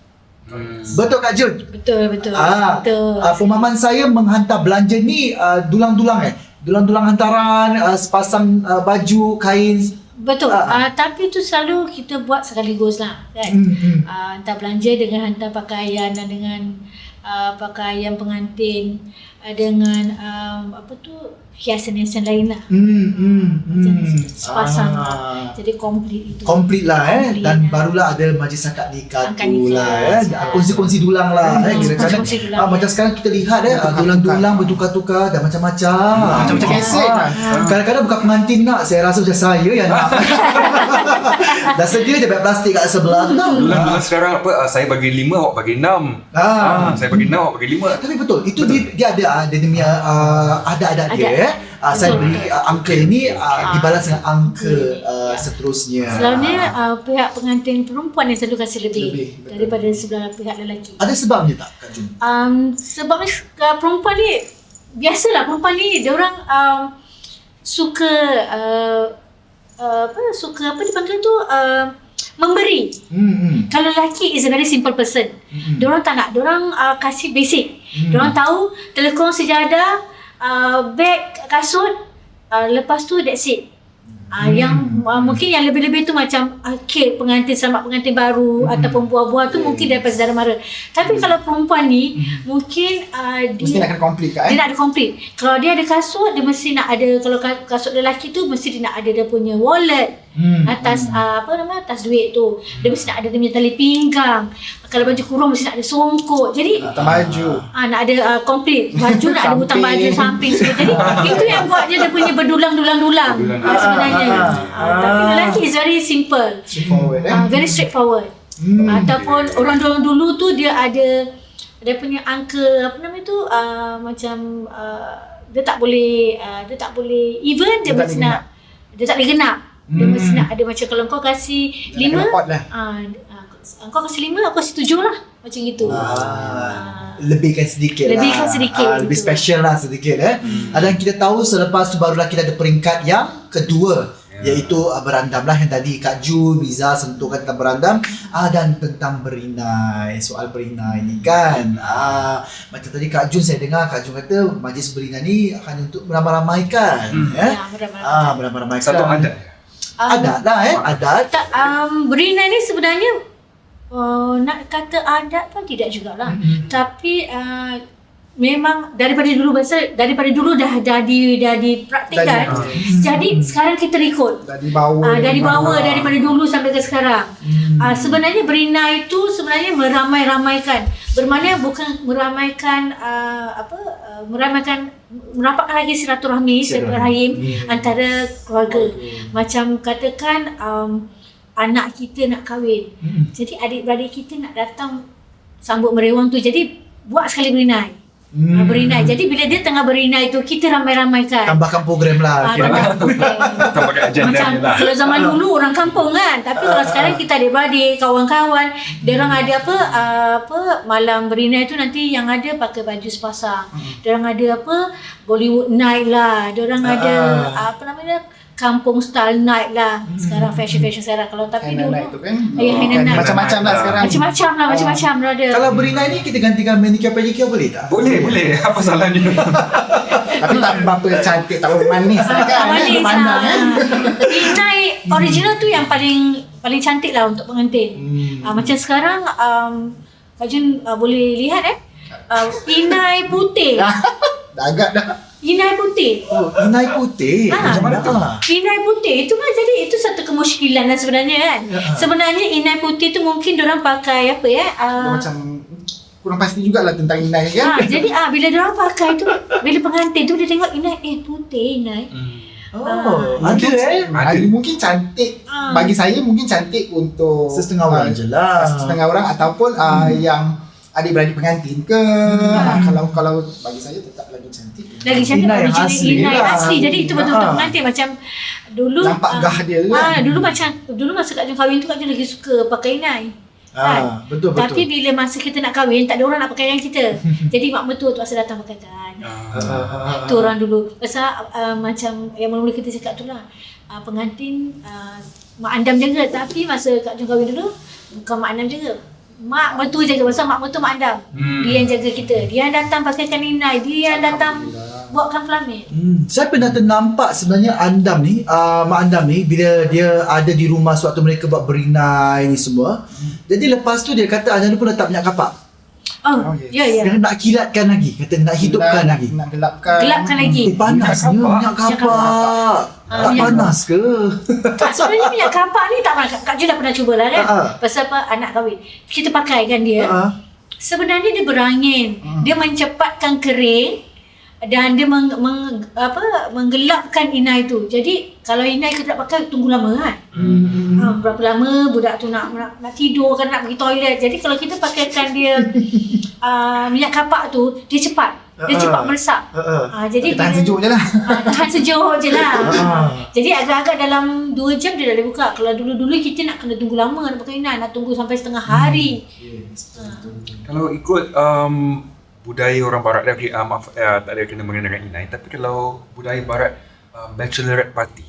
Betul Kak Jun? Betul. Betul. Pemahaman saya menghantar belanja ni dulang-dulang dulang-dulang hantaran, sepasang baju, kain. Betul. Tapi tu selalu kita buat sekaligus lah kan. Hantar belanja dengan hantar pakaian dan dengan pakaian pengantin, dengan hiasan-hiasan lain lah. Sepasang lah. Jadi komplit itu. Komplit lah Komplit dan lah. barulah ada majlis akad nikah Akad tu nikah, lah kongsi-kongsi dulang lah kira-kira kongsi dulang, macam sekarang kita lihat dulang-dulang bertukar-tukar dan macam-macam. Macam-macam kesek lah. Kadang-kadang bukan pengantin nak, saya rasa macam saya yang nak. Dah sedia je beg plastik kat sebelah tu tau. Dulang-dulang sekarang saya bagi 5, awak bagi 6. Saya bagi 6, awak bagi 5. Tapi betul, itu dia ada punya adat-adat dia. Saya beri angka ini dibalas dengan angka seterusnya. Selalunya pihak pengantin perempuan yang selalu kasih lebih betul. daripada sebelah pihak lelaki. Ada sebabnya tak Kak Jun? Sebabnya perempuan ni biasalah, perempuan ni dia orang suka apa dipanggil tu memberi. Kalau lelaki is a very simple person. Diorang tak nak, diorang kasih basic. Diorang tahu telekong sejadah, beg, kasut, lepas tu that's it. Yang mungkin yang lebih-lebih tu macam kek pengantin, selamat pengantin baru ataupun buah-buah tu mungkin daripada saudara mara. Tapi kalau perempuan ni mungkin Mesti nak kena komplit dia nak ada komplit. Kalau dia ada kasut, dia mesti nak ada, kalau kasut lelaki tu mesti dia nak ada dia punya wallet atas atas duit tu. Dia mesti nak ada dia punya tali pinggang. Kalau baju kurung mesti nak ada songkok. Jadi Atas baju. nak ada komplit. Baju nak ada butang baju samping semua. Jadi itu yang buat dia punya berdulang-dulang sebenarnya. Tapi lelaki is very simple. Straightforward Very straightforward. Ataupun orang dulu tu dia ada dia punya angka macam dia tak boleh even dia mesti nak dia tak boleh genap. Dia mesti nak ada macam kalau kau kasih 5 kau kasih 5 aku kasih 7 lah. Macam gitu. Lebihkan sedikit Lebih lebih special lah sedikit Dan kita tahu selepas tu barulah kita ada peringkat yang kedua, iaitu berandam lah, yang tadi Kak Jun, Miza sentuhkan tentang berandam dan tentang berinai. Soal berinai ni kan macam tadi Kak Jun, saya dengar Kak Jun kata majlis berinai ni akan untuk meramai-ramaikan meramai-ramaikan Satu adat. adat lah adat. Berinai ni sebenarnya nak kata adat pun tidak jugalah. Tapi memang daripada dulu dah dipraktikkan. Jadi sekarang kita ikut. Dari bawah. Daripada dulu sampai ke sekarang. Sebenarnya berinai itu sebenarnya meramai-ramaikan. Bermakna bukan meramaikan merapatkan lagi silaturahmi antara keluarga. Macam katakan anak kita nak kahwin. Jadi adik-beradik kita nak datang sambut merewang tu. Jadi buat sekali berinai. Berinai. Jadi bila dia tengah berinai tu kita ramai-ramaikan. Tambahkan program lah Tambahkan agenda Macam lah. kalau zaman dulu orang kampung kan. Tapi kalau sekarang kita adik-beradik, kawan-kawan, diorang ada malam berinai tu nanti yang ada pakai baju sepasang. Diorang ada Bollywood night lah. Diorang ada kampung style night lah. Sekarang fashion sekarang. Kalau tapi dulu Night tu kan. henna night. Macam-macam lah sekarang. Macam-macam lah ada. Kalau berinai ni kita gantikan manicure pedicure boleh tak? Boleh. Apa salahnya? Tapi tak berapa cantik, tak berapa manis kan. Manis Pandang kan. Inai original tu yang paling cantik lah untuk pengantin. Macam sekarang Kak Jun boleh lihat inai putih. Dah agak dah. Inai putih. Inai putih. Macam mana tu? Inai putih itu kan jadi itu satu kemusykilan lah sebenarnya kan. Sebenarnya inai putih tu mungkin diorang pakai Macam kurang pasti jugalah tentang inai kan. jadi bila diorang pakai tu, bila pengantin tu dia tengok inai putih inai. Ada Mungkin cantik. Bagi saya mungkin cantik untuk Setengah orang je lah. Setengah orang ataupun yang adik-beradik pengantin ke. Kalau bagi saya tetap lagi cantik. Lagi cantik Inai yang original asli inai lah. asli. Jadi itu betul-betul pengantin macam dulu Nampak gah dia kan. dulu masa Kak Jun kahwin tu Kak Jun lagi suka pakai inai. Betul. Tapi bila masa kita nak kahwin tak ada orang nak pakai yang kita. Jadi mak mertua tu asal datang pakaikan. Tu orang dulu. Pasal macam yang mula-mula kita cakap tu lah. Pengantin mak andam jaga, tapi masa Kak Jun kahwin dulu bukan mak andam jaga. Mak mertua jaga. Pasal mak mertua mak andam. Dia yang jaga kita. Dia yang datang pakaikan inai. Dia yang datang buatkan pelamin. Saya pernah ternampak sebenarnya Andam ni, Mak Andam ni bila dia ada di rumah sewaktu mereka buat berinai ni semua. Jadi lepas tu dia kata Andam pun letak minyak kapak. Ya. Dia nak kilatkan lagi, kata nak hidupkan lagi. Nak gelapkan lagi. Panasnya minyak kapak. Tak minyak panas ke? Tak, sebenarnya minyak kapak ni tak pernah. Kak Jun dah pernah cuba lah kan. Pasal anak kahwin. Kita pakai kan dia. Sebenarnya dia berangin. Dia mencepatkan kering. Dan dia menggelapkan inai tu. Jadi kalau inai kita nak pakai tunggu lama kan. Berapa lama budak tu nak tidur kan, nak pergi toilet. Jadi kalau kita pakaikan dia minyak kapak tu, dia cepat. Dia cepat meresap. Jadi tahan sejuk je lah. Tahan sejuk je lah. Jadi agak-agak dalam 2 jam dia dah boleh buka. Kalau dulu-dulu kita nak kena tunggu lama nak pakai inai, nak tunggu sampai setengah hari. Kalau ikut budaya orang barat tak ada kena mengenai dengan inai, tapi kalau budaya barat bachelorette party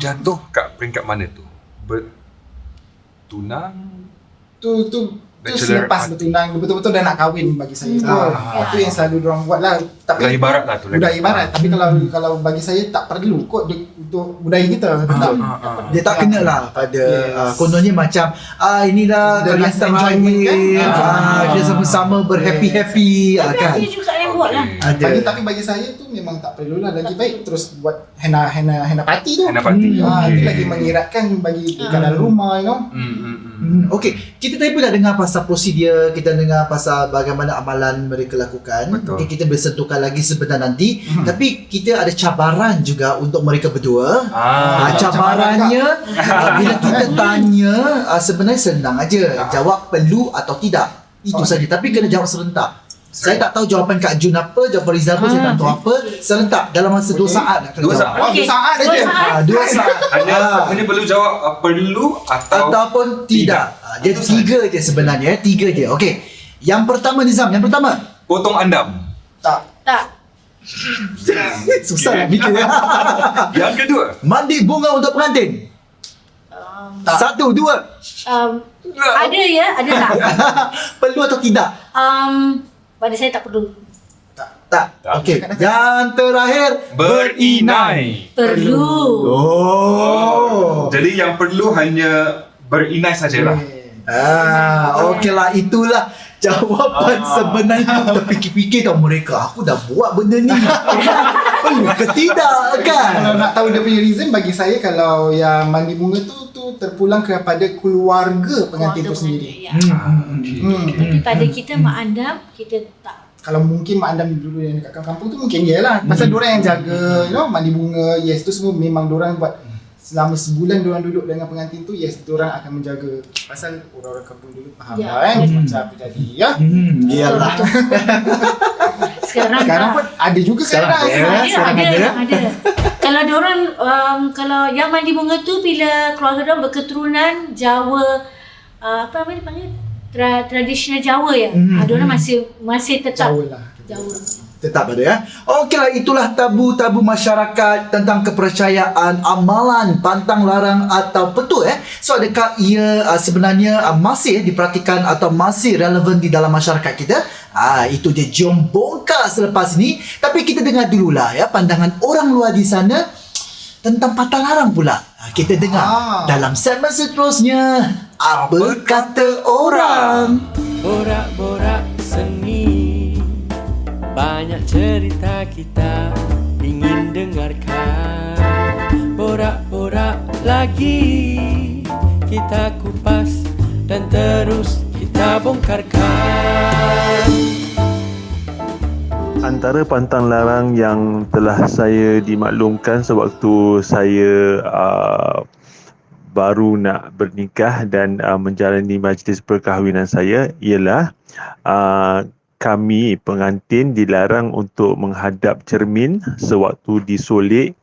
jatuh kat peringkat mana tu? Bertunang? Tu tu Bachelor selepas bertunang betul-betul dah nak kahwin bagi saya. Itu yang selalu diorang buat lah. Tapi Budaya barat lah tu. budaya barat. Tapi kalau bagi saya tak perlu kot untuk budaya kita. Tak. Dia tak kena lah pada Yes. kononnya macam inilah The kalian last enjoyment kan? dia sama-sama berhappy-happy Tapi kan. ada juga yang buat lah. Ada. Tapi bagi saya tu memang tak perlulah. Lagi baik terus buat henna party tu. Henna party. Itu lagi mengiratkan bagi di dalam rumah, you know. Okey, kita tadi pula dengar pasal prosedur, kita dengar pasal bagaimana amalan mereka lakukan. Betul. Okay, kita bersentuhkan lagi sebentar nanti. Tapi kita ada cabaran juga untuk mereka berdua. Cabarannya bila kita tanya sebenarnya senang aja. Jawab perlu atau tidak. Itu saja. Tapi kena jawab serentak. Saya tak tahu jawapan Kak Jun apa, jawapan Rizal pun saya tak tahu apa. Serentak dalam masa 2 saat nak kena 2 jawab. saat. Oh, 2 saat aja. 2 saat. Hanya perlu jawab perlu atau Ataupun tidak. Dia 3 je sebenarnya, 3 je. Okey. Yang pertama Nizam, yang pertama. potong andam. Tak. Susah nak fikir ya. Yang kedua, Mandi bunga untuk pengantin. Tak. 1, 2. Ada ya, ada tak? Perlu atau tidak? Pada saya tak perlu. Tak. Okey. Yang terakhir berinai. Perlu. Oh. Jadi yang perlu hanya berinai sajalah. Okeylah, itulah jawapan sebenarnya. Terfikir-fikir tau mereka, aku dah buat benda ni. Perlu ke tidak kan? Kalau nak tahu dia punya reason, bagi saya kalau yang mandi bunga tu terpulang kepada keluarga pengantin tu sendiri. Ya. Tapi pada kita mak andam, kita tak. Kalau mungkin mak andam dulu yang dekat kampung tu mungkin dia lah. Pasal diorang yang jaga, you know, mandi bunga, yes, tu semua memang diorang buat. Selama sebulan diorang duduk dengan pengantin tu, yes, diorang akan menjaga. Pasal orang-orang kampung dulu faham Ya. lah kan, macam apa jadi, ya. Iyalah. Sekarang pun ada juga sekarang. Ada. Kalau diorang kalau yang mandi bunga tu bila keluarga diorang berketurunan Jawa, apa namanya dipanggil? Tradisional Jawa ya. Diorang masih tetap Jawa lah. Jawa. Tetap ada ya. Okeylah, itulah tabu-tabu masyarakat tentang kepercayaan, amalan, pantang larang atau petua. So adakah ia sebenarnya masih diperhatikan atau masih relevan di dalam masyarakat kita? Itu dia, jom bongkar selepas ni. Tapi kita dengar dululah ya pandangan orang luar di sana tentang pantang larang pula. Kita dengar dalam segmen seterusnya. Apa kata orang? Borak-borak seni, banyak cerita kita ingin dengarkan. Borak-borak lagi, kita kupas dan terus kita bongkarkan. Antara pantang larang yang telah saya dimaklumkan sewaktu saya baru nak bernikah dan menjalani majlis perkahwinan saya ialah kami pengantin dilarang untuk menghadap cermin sewaktu disolek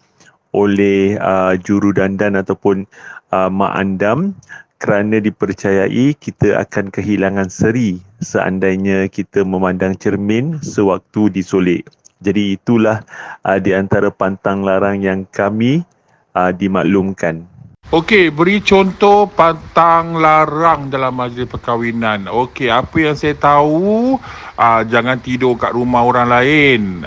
oleh juru dandan ataupun mak andam, kerana dipercayai kita akan kehilangan seri seandainya kita memandang cermin sewaktu disolek. Jadi itulah di antara pantang larang yang kami dimaklumkan. Okey, beri contoh pantang larang dalam majlis perkahwinan. Okey, apa yang saya tahu, jangan tidur kat rumah orang lain.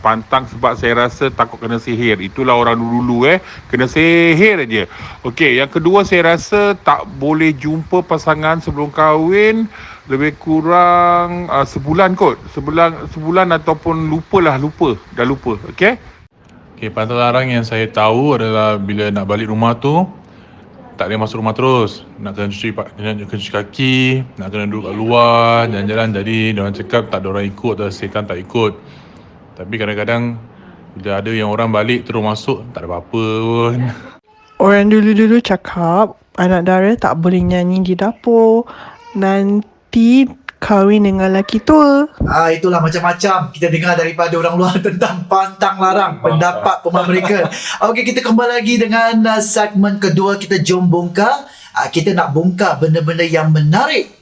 Pantang sebab saya rasa takut kena sihir. Itulah orang dulu-dulu kena sihir aja. Okey, yang kedua saya rasa tak boleh jumpa pasangan sebelum kahwin lebih kurang sebulan kot. Sebulan ataupun lupa. Dah lupa. Okey? Okay, pantang larang yang saya tahu adalah bila nak balik rumah tu tak boleh masuk rumah terus. Nak kena cuci kaki, nak kena duduk kat luar, jalan-jalan. Jadi diorang cakap tak ada orang ikut atau setan tak ikut. Tapi kadang-kadang bila ada yang orang balik terus masuk, tak ada apa-apa pun. Orang dulu-dulu cakap anak dara tak boleh nyanyi di dapur. Nanti kahwin dengan lelaki tua. Itulah macam-macam kita dengar daripada orang luar tentang pantang larang, pendapat pemain mereka. Okey, kita kembali lagi dengan segmen kedua, kita jom bongkar. Kita nak bongkar benda-benda yang menarik,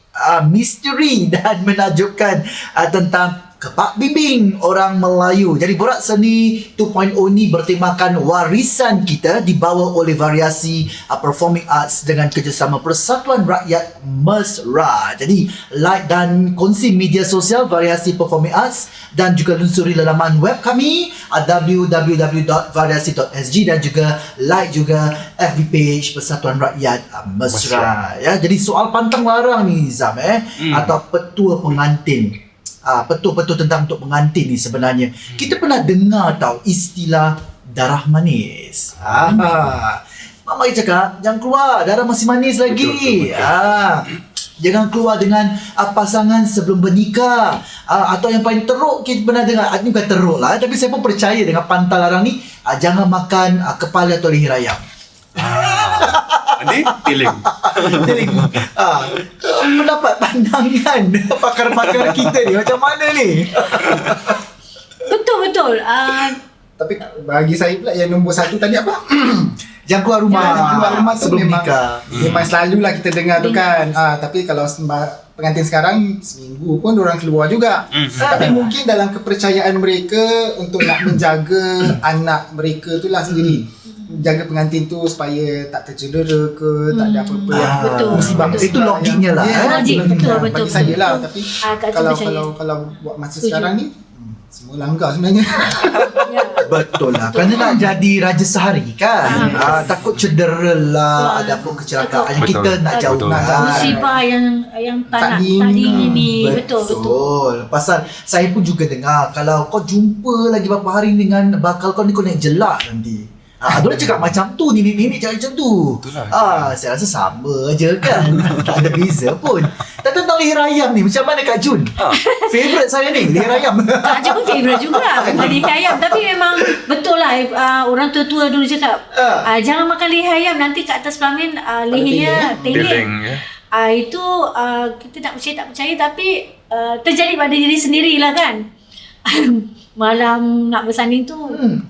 misteri dan menakjubkan tentang Kepak Bimbing Orang Melayu. Jadi Borak Seni 2.0 ni bertemakan warisan kita, dibawa oleh Variasi Performing Arts dengan kerjasama Persatuan Rakyat Mesra. Jadi like dan kongsi media sosial Variasi Performing Arts dan juga lunsuri laman web kami www.variasi.sg dan juga like juga FB page Persatuan Rakyat Mesra. Ya, jadi soal pantang larang ni Zam atau petua pengantin. Petua-petua tentang untuk pengantin ni sebenarnya. Kita pernah dengar tau istilah darah manis. Mak Mai cakap jangan keluar, darah masih manis lagi. Jangan keluar dengan pasangan sebelum bernikah. Atau yang paling teruk kita pernah dengar, ini bukan teruk lah, tapi saya pun percaya dengan pantang larang ni, jangan makan kepala atau leher ayam. Nanti tiling. Mendapat pandangan pakar-pakar kita ni macam mana ni? Betul. Tapi bagi saya pula yang nombor 1 tadi apa? Jangan keluar rumah. Jangan keluar rumah tu sebelum memang nikah. Memang selalulah kita dengar tu kan. Tapi kalau pengantin sekarang seminggu pun orang keluar juga. Tapi mungkin dalam kepercayaan mereka untuk nak menjaga anak mereka tu lah sendiri. Jaga pengantin tu supaya tak tercedera ke, tak ada apa-apa yang betul. musibah Itu logiknya lah. Logik, betul. Bagi saya lah. Tapi Kak kalau buat masa sekarang ni semua langgar sebenarnya. Betul lah. Kerana nak jadi raja sehari kan. Takut cedera lah, ada pun kecelakaan yang kita nak jauh. Musibah yang tak diingin ni. Betul. Pasal saya pun juga dengar, kalau kau jumpa lagi beberapa hari dengan bakal kau ni, kau naik jelak nanti. Ada orang cakap macam tu, nenek-nenek cakap macam tu. Saya rasa sama je kan. Tak ada beza pun. Tak tentang leher ayam ni, macam mana Kak Jun? Favourite saya ni, leher ayam. Kak Jun pun favourite juga leher ayam. Tapi memang betul lah, orang tua-tua dulu cakap jangan makan leher ayam, nanti kat atas pelamin lehernya teling. Itu kita nak percaya tak percaya, tapi terjadi pada diri sendirilah kan. Malam nak bersanding tu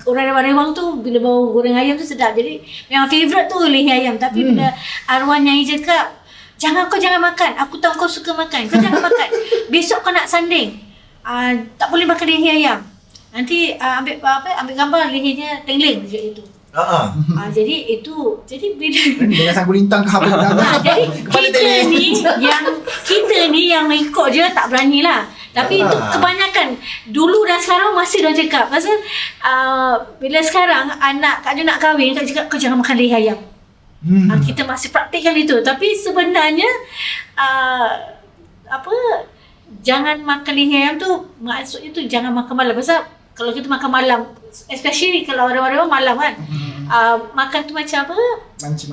orang rewang tu bila bau goreng ayam tu sedap. Jadi memang favourite tu leher ayam. Tapi bila arwah Nyai cakap jangan makan, aku tahu kau suka makan, kau jangan makan, besok kau nak sanding tak boleh makan leher ayam, nanti ambil gambar lehernya tengling macam itu. Jadi bila dengan sang kulintang ke apa jadi kita ni yang ikut je tak berani lah. Tapi itu kebanyakan dulu dan sekarang masih dah cakap. Pasal bila sekarang anak Kak Jun nak kahwin, Kak cakap kau jangan makan leher ayam. Kita masih praktikkan itu. Tapi sebenarnya jangan makan leher ayam tu maksudnya tu jangan makan malam. Pasal kalau kita makan malam, especially kalau orang-orang malam kan, makan tu macam apa? Manci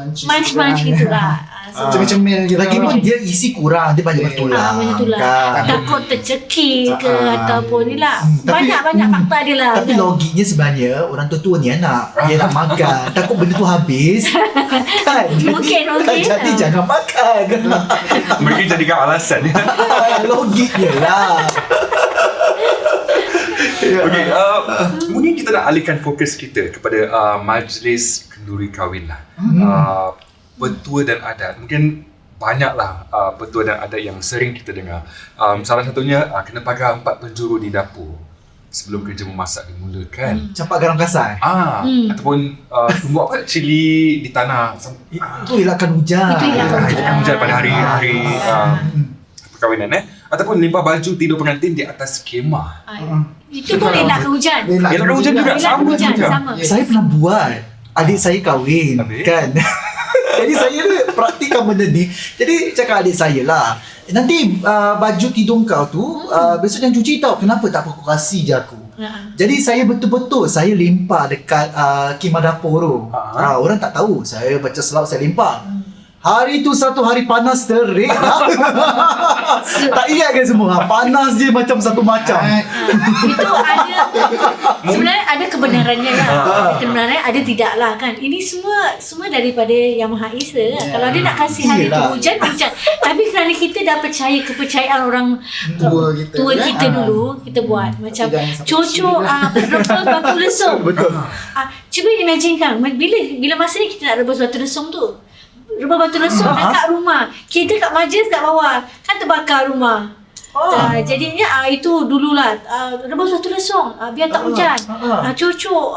gitu lah. Cemil-cemil gitu. Lagipun dia isi kurang, dia banyak bertulang. Macam tu lah. Takut tercekik ke ataupun ni lah. Banyak fakta dia lah. Tapi logiknya sebenarnya orang tua ni anak, dia nak makan, takut benda tu habis kan. Mungkin. Jadi jangan makan. Mereka jadikan alasan. Logiknya lah. Okey, mungkin kita nak alihkan fokus kita kepada majlis kenduri kahwin lah. Petua dan adat. Mungkin banyaklah petua dan adat yang sering kita dengar. Salah satunya kena pagar 4 penjuru di dapur sebelum kerja memasak dimulakan. Campak garam kasar. Ataupun tumbuk cili di tanah. Itu elakkan hujan. Elakkan hujan pada hari-hari perkahwinan ataupun limpah baju tidur pengantin di atas kemah. Itu pun elakkan hujan. Elakkan hujan juga. Sama. Saya pernah buat. Adik saya kahwin kan. Jadi saya praktikkan benda ni. Jadi cakap adik saya lah, nanti baju tidur kau tu besok jangan cuci tau. Kenapa tak aku kasih je aku. Jadi saya betul-betul saya limpah dekat kemah dapur tu. Orang tak tahu saya baca selawat, saya limpah. Hari tu satu hari panas terik. Tak ingat ke semua? Panas je macam satu macam. Itu ada, sebenarnya ada kebenarannya lah. Kebenarannya ada tidak lah kan. Ini semua daripada Yang Maha Esa lah. Kalau dia nak kasih hari tu hujan. Tapi kerana kita dah percaya kepercayaan orang tua kita dulu, kita buat macam cocok rebus batu lesung. Cuba imagine kan, bila masa ni kita nak rebus batu lesung tu, rebus batu lesung dekat rumah, kita kat majlis kat bawah kan terbakar rumah. Jadinya itu dululah rebus satu lesung biar tak hujan. Cucuk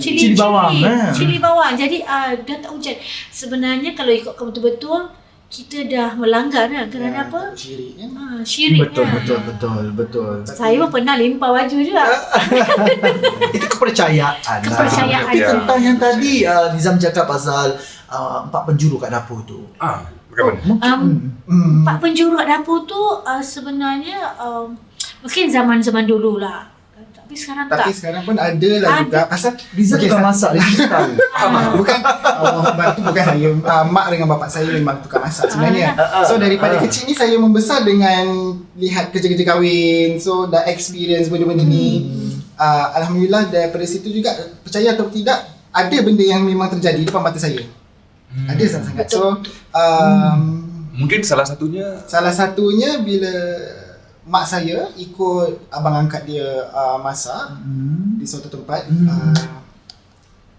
cili bawang. Cili bawang. Jadi dah tak hujan. Sebenarnya kalau ikutkan betul-betul kita dah melanggar kerana apa? Syirik kan? Syirik. Betul. Saya pun pernah limpah baju juga. Itu kepercayaan. Kepercayaan. Tapi tentang yang tadi Nizam cakap pasal 4 penjuru kat dapur tu. Bagaimana? Empat penjuru kat dapur tu sebenarnya mungkin zaman-zaman dulu lah. Tapi sekarang Tapi tak. sekarang pun ada lah juga pasal Rizal okey, tukang masak, Rizal tahu. bukan tu bukan saya, mak dengan bapak saya memang tukang masak sebenarnya. So daripada kecil ni saya membesar dengan lihat kerja-kerja kahwin, so dah experience benda-benda ni. Alhamdulillah daripada situ juga, percaya atau tidak, ada benda yang memang terjadi depan mata saya. Ada sangat-sangat. So Mungkin salah satunya bila mak saya ikut abang angkat dia masak di suatu tempat.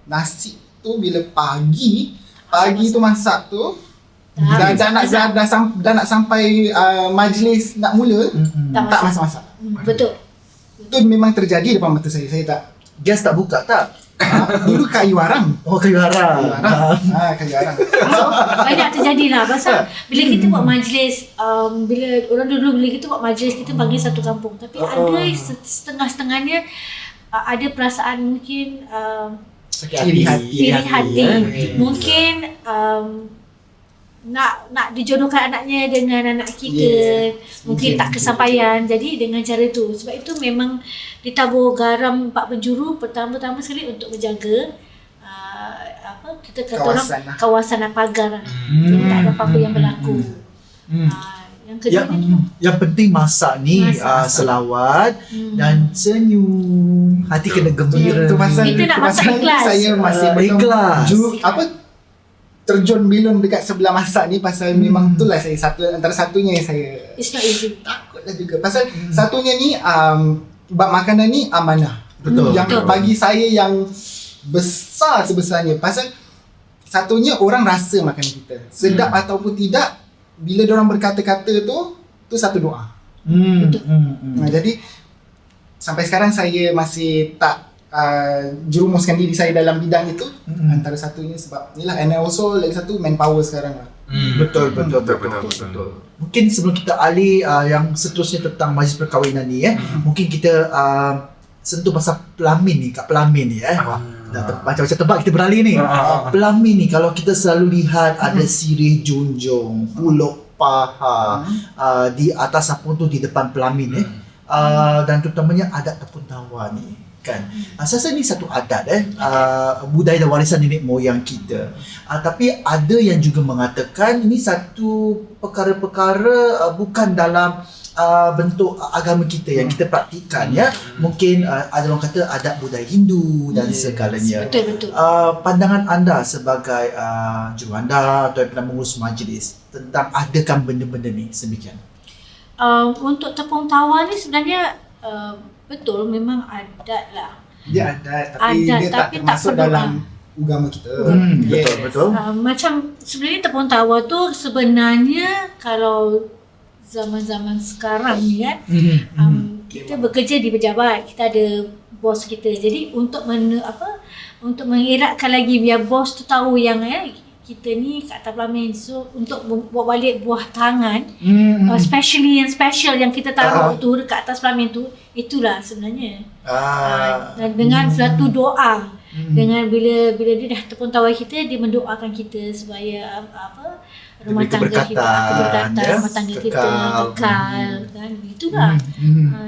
Nasi tu bila pagi tu masak tu dah nak sampai majlis nak mula, tak masak-masak. Betul. Itu memang terjadi depan mata saya. Saya tak, Gas tak buka tak? dulu kayu arang. Oh, kayu arang. Kayu arang. So, banyak terjadi lah pasal bila kita buat majlis, bila orang dulu bila kita buat majlis, kita panggil satu kampung, tapi ada setengah-setengahnya ada perasaan mungkin Iri hati. mungkin nak dijodohkan anaknya dengan anak kita, mungkin tak kesampaian. Jadi dengan cara tu, sebab itu memang ditabur garam 4 penjuru pertama-tama sekali untuk menjaga kita kata Kawasan orang kawasan dan pagar lah. Jadi tak ada apa-apa yang berlaku. Yang kedua Yang penting masak ni selawat dan senyum. Hati kena gembira. Itu pasal Kita nak masak ni ikhlas. saya masih belum Ikhlas. terjun bilun dekat sebelah masak ni, pasal memang itulah saya antara satunya yang saya it's not easy. takutlah juga pasal satunya ni bab makanan ni amanah. Betul. Yang bagi saya yang besar sebesarnya, pasal satunya orang rasa makanan kita sedap ataupun tidak, bila diorang berkata-kata tu satu doa. Jadi sampai sekarang saya masih tak jerumuskan diri saya dalam bidang itu. Antara satunya sebab inilah, and also lagi satu manpower sekarang lah. Betul. Mungkin sebelum kita alih yang seterusnya tentang majlis perkahwinan ni mungkin kita sentuh pasal pelamin ni, kat pelamin ni macam tebak kita beralih ni. Pelamin ni kalau kita selalu lihat ada sirih junjung, puluk paha di atas apa tu di depan pelamin dan terutamanya adat tepung tawar ni. Kan? Saya rasa ni satu adat budaya dan warisan nenek moyang kita. Tapi ada yang juga mengatakan ini satu perkara-perkara bukan dalam bentuk agama kita yang kita praktikan Mungkin ada orang kata adat budaya Hindu dan segalanya. Betul. Pandangan anda sebagai juranda atau yang pernah mengurus majlis tentang adakan benda-benda ni sedemikian? Untuk tepung tawar ni sebenarnya betul, memang adat lah. Dia tapi dia tak termasuk dalam agama kita. Betul. Macam sebenarnya tepung tawar tu sebenarnya kalau zaman-zaman sekarang ni kan, kita bekerja di pejabat, kita ada bos kita. Jadi untuk untuk mengeratkan lagi biar bos tu tahu yang kita ni kat atas pelamin, so untuk buat balik buah tangan especially yang special yang kita taruh tu dekat atas pelamin tu, itulah sebenarnya dengan satu doa, dengan bila dia dah tepung tawar kita, dia mendoakan kita supaya rumah tangga kita rumah tangga kita kekal kan, itulah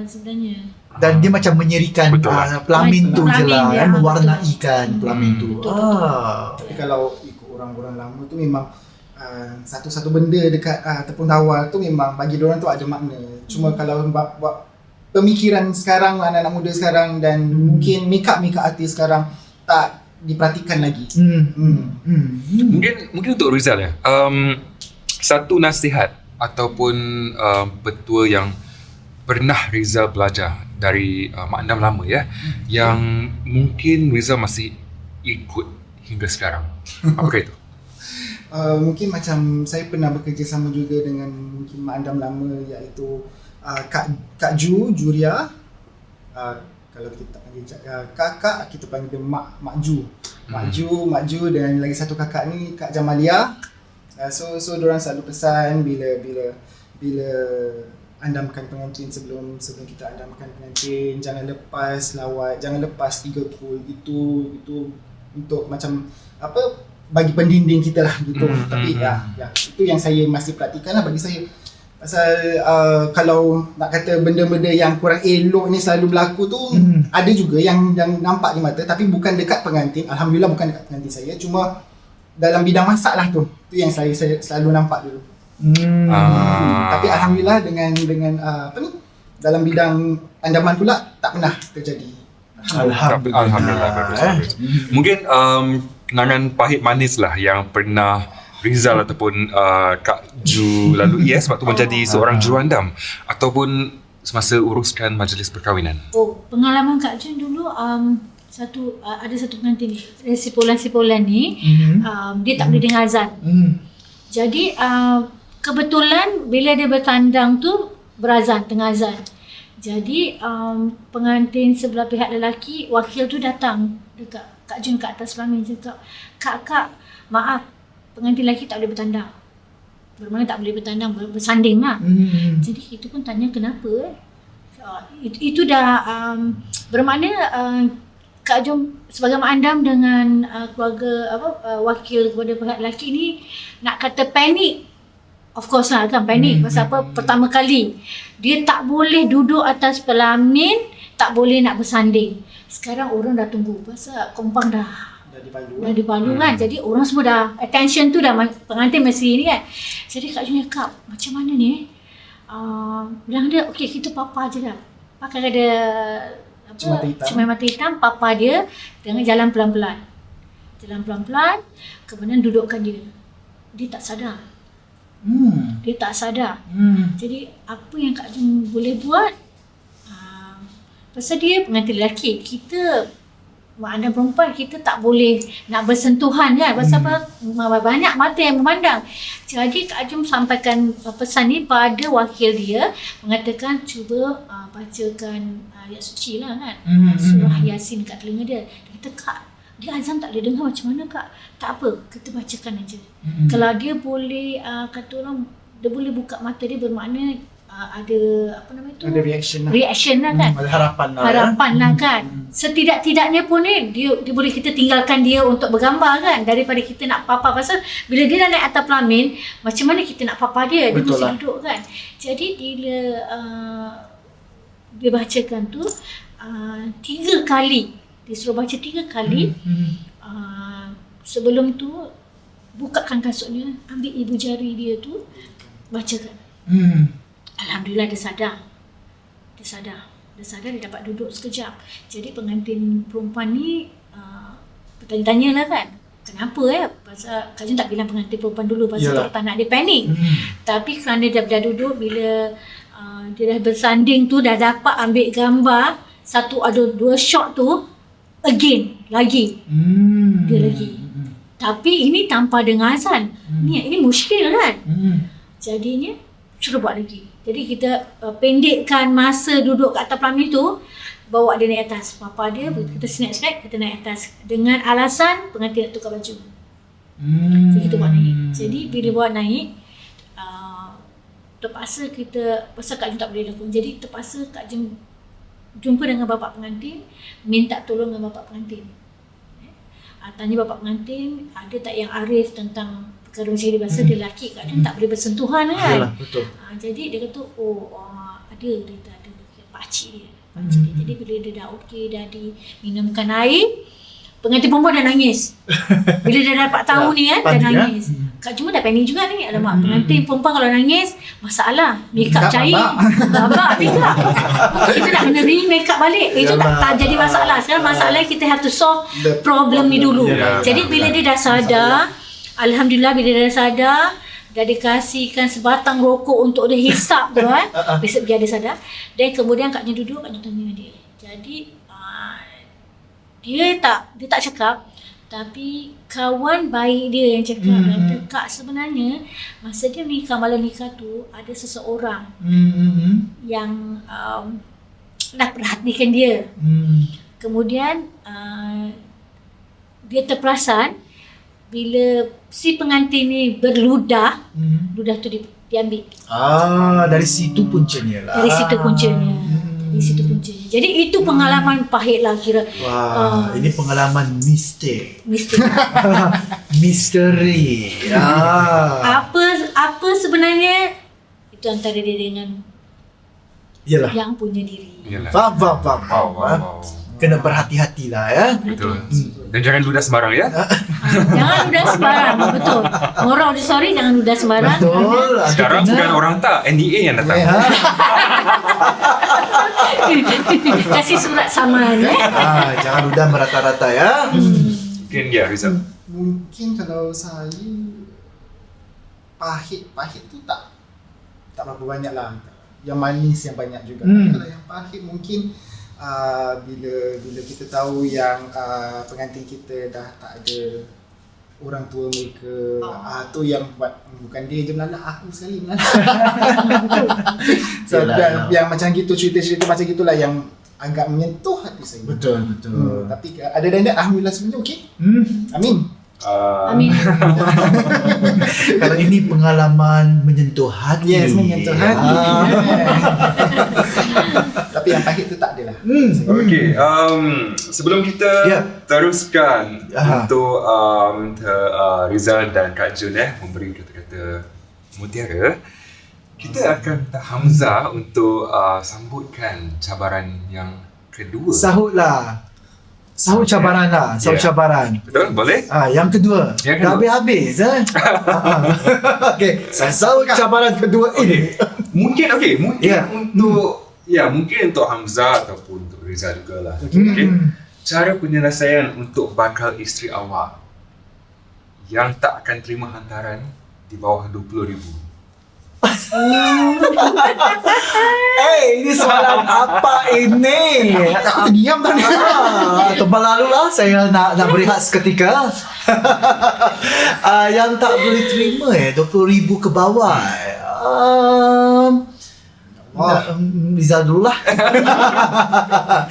sebenarnya. Dan dia macam menyerikan pelamin tu je lah, mewarnaikan pelamin tu. Tapi kalau orang-orang lama tu memang satu-satu benda dekat tepung tawar tu memang bagi diorang tu ada makna. Cuma kalau buat pemikiran sekarang, anak-anak muda sekarang dan mungkin make-up artis sekarang tak diperhatikan lagi. Mungkin untuk Rizal satu nasihat ataupun petua yang pernah Rizal belajar dari Mak Andam lama yang mungkin Rizal masih ikut hingga sekarang. Apakah itu? Mungkin macam saya pernah bekerja sama juga dengan mungkin Mak Andam lama, iaitu Kak Juria, kalau kita tak panggil kakak, kita panggil dia Mak Ju, dan lagi satu kakak ni Kak Jamalia. So diorang selalu pesan bila andamkan pengantin, sebelum kita andamkan pengantin, jangan lepas lawat, jangan lepas 3 kul. Itu untuk macam apa, bagi pendinding kita lah gitu. Tapi ya itu yang saya masih perhatikan lah bagi saya. Pasal kalau nak kata benda-benda yang kurang elok ni selalu berlaku tu, ada juga yang nampak di mata, tapi bukan dekat pengantin. Alhamdulillah bukan dekat pengantin saya, cuma dalam bidang masak lah tu. Itu yang saya selalu nampak dulu. Tapi alhamdulillah dengan dalam bidang andaman pula tak pernah terjadi. Alhamdulillah. Bagus. Mungkin kenangan pahit manis lah yang pernah Rizal ataupun Kak Ju lalui waktu menjadi seorang juruandam ataupun semasa uruskan majlis perkahwinan. Pengalaman Kak Jun dulu ada satu pengantin ni, sipolan ni, dia tak boleh dengar azan. Jadi kebetulan bila dia bertandang tu berazan, tengah azan. Jadi pengantin sebelah pihak lelaki, wakil tu datang dekat Kak Jun kat atas pelamin, cakap, Kak, maaf, pengantin lelaki tak boleh bertandang. Bermakna tak boleh bertandang, bersanding lah. Jadi kita pun tanya kenapa. Itu dah bermakna Kak Jun sebagai mak andam dengan keluarga wakil kepada pihak lelaki ni nak kata panik. Of course lah kan, panik. Pasal apa? Pertama kali dia tak boleh duduk atas pelamin, tak boleh nak bersanding. Sekarang orang dah tunggu pasal kompang dah dipalu kan. Jadi orang semua dah attention tu dah pengantin mesti ni kan. Jadi Kak Jun cakap, macam mana ni bilang dia, okey kita papa je lah. Pakai ada cermin mata hitam, papa dia dengan jalan pelan-pelan. Kemudian dudukkan dia. Dia tak sadar. Jadi apa yang Kak Jun boleh buat, pasal dia pengantin lelaki, kita mak andam perempuan, kita tak boleh nak bersentuhan kan, pasal banyak mata yang memandang. Jadi Kak Jun sampaikan pesan ni pada wakil dia, mengatakan cuba bacakan ayat suci lah kan, surah Yasin kat telinga dia. Dia kata, Kak, dia azan tak boleh dengar, macam mana Kak? Tak apa, kita bacakan aja. Kalau dia boleh, kata orang, dia boleh buka mata dia, bermakna ada ada reaction lah kan, ada harapan lah kan. Setidak-tidaknya pun dia boleh kita tinggalkan dia untuk bergambar kan, daripada kita nak papa. Pasal bila dia dah naik atas pelamin, macam mana kita nak papa dia, dia mesti duduk kan. Jadi bila dia bacakan tu 3 kali, dia suruh baca 3 kali. Sebelum tu bukakan kasutnya, ambil ibu jari dia tu, bacakan. Alhamdulillah dia sadar, dia dapat duduk sekejap. Jadi pengantin perempuan ni bertanya-tanya lah kan, kenapa pasal Kak Jun tak bilang pengantin perempuan dulu, pasal tak nak dia panik. Tapi kerana dia dah duduk, bila dia dah bersanding tu, dah dapat ambil gambar 1 atau 2 shot tu, lagi dia lagi. Tapi ini tanpa dengar azan. Ini muskil kan. Jadinya suruh buat lagi. Jadi kita pendekkan masa duduk kat atas pelamin tu, bawa dia naik atas. Papa dia kita snack, kita naik atas dengan alasan pengantin nak tukar baju. Jadi kita buat naik. Jadi bila buat naik, terpaksa kita, pasal Kak Jun tak boleh lakukan, jadi terpaksa Kak Jun jumpa dengan bapa pengantin, minta tolong dengan bapa pengantin. Tanya bapa pengantin, ada tak yang arif tentang perkara macam ni, bahasa dia lelaki, Kak Jun tak boleh bersentuhan kan. Yalah, betul. Jadi dia kata, ada, dia ada pakcik dia. Jadi bila dia dah okey, dah diminumkan air, pengantin perempuan dah nangis. Bila dia dapat tahu ni kan, dah nangis. Kak Jun dah panik juga ni. Alamak, pengantin perempuan kalau nangis, masalah. Makeup cair. Babak makeup. Kita nak kena re-makeup balik. Itu tak jadi masalah. Sekarang masalahnya kita have to solve problem ni dulu. Jadi bila dia dah sadar, alhamdulillah bila dia dah sadar, dah dikasihkan sebatang rokok untuk dia hisap tu kan. Biar dia sadar. Dan kemudian Kak Jun duduk, Kak Jun tanya dia. Jadi dia tak cakap, Tapi kawan baik dia yang cakap kata, Kak sebenarnya masa dia nikah, malam nikah tu ada seseorang yang nak perhatikan dia. Kemudian dia terperasan bila si pengantin ni berludah, ludah tu diambil. Dari situ puncanya lah. Dari situ puncanya. Dari situ puncanya. Jadi itu pengalaman pahit lah kira. Wah, ini pengalaman misteri. Misteri. Misteri. Apa sebenarnya itu antara dia dengan Yalah. yang punya diri. Yalah. Faham. Wow. Kena berhati-hatilah ya. Betul. Dan jangan ludah sembarang ya. Jangan ludah sembarang, betul. Orang sorry jangan ludah sembarang. Betul. Sekarang bukan orang tak, NDA yang datang. Kasih surat saman Jangan ludah merata-rata ya. Mungkin ya Rizal. Mungkin kalau saya pahit tu tak berapa banyak lah. Yang manis yang banyak juga. Kalau yang pahit mungkin bila kita tahu yang pengantin kita dah tak ada orang tua mereka, tu yang buat, bukan dia je melanak, aku sekali melanak. So, yang macam gitu, cerita-cerita macam gitulah yang agak menyentuh hati saya. Betul. Tapi ada dan alhamdulillah sebenarnya okey. Amin. Amin. Kalau ini pengalaman menyentuh hati. Yes, menyentuh hati. Tapi yang pahit tu tak ada lah. Okey, sebelum kita teruskan untuk Rizal dan Kak Jun memberi kata-kata mutiara, kita akan minta Hamzah untuk sambutkan cabaran yang kedua. Sahut cabaran lah. Cabaran. Betul? Boleh? Yang kedua. Dah habis-habis. Okey, saya sahut cabaran kedua ini. Mungkin untuk Hamzah ataupun untuk Rizal juga lah. Okay. Cara penyelesaian untuk bakal isteri awak yang tak akan terima hantaran di bawah 20,000. Ini soalan apa ini? Aku diam tadi. Tempat lalu lah saya nak berehat seketika. Yang tak boleh terima 20,000 ke bawah. Rizal dulu lah.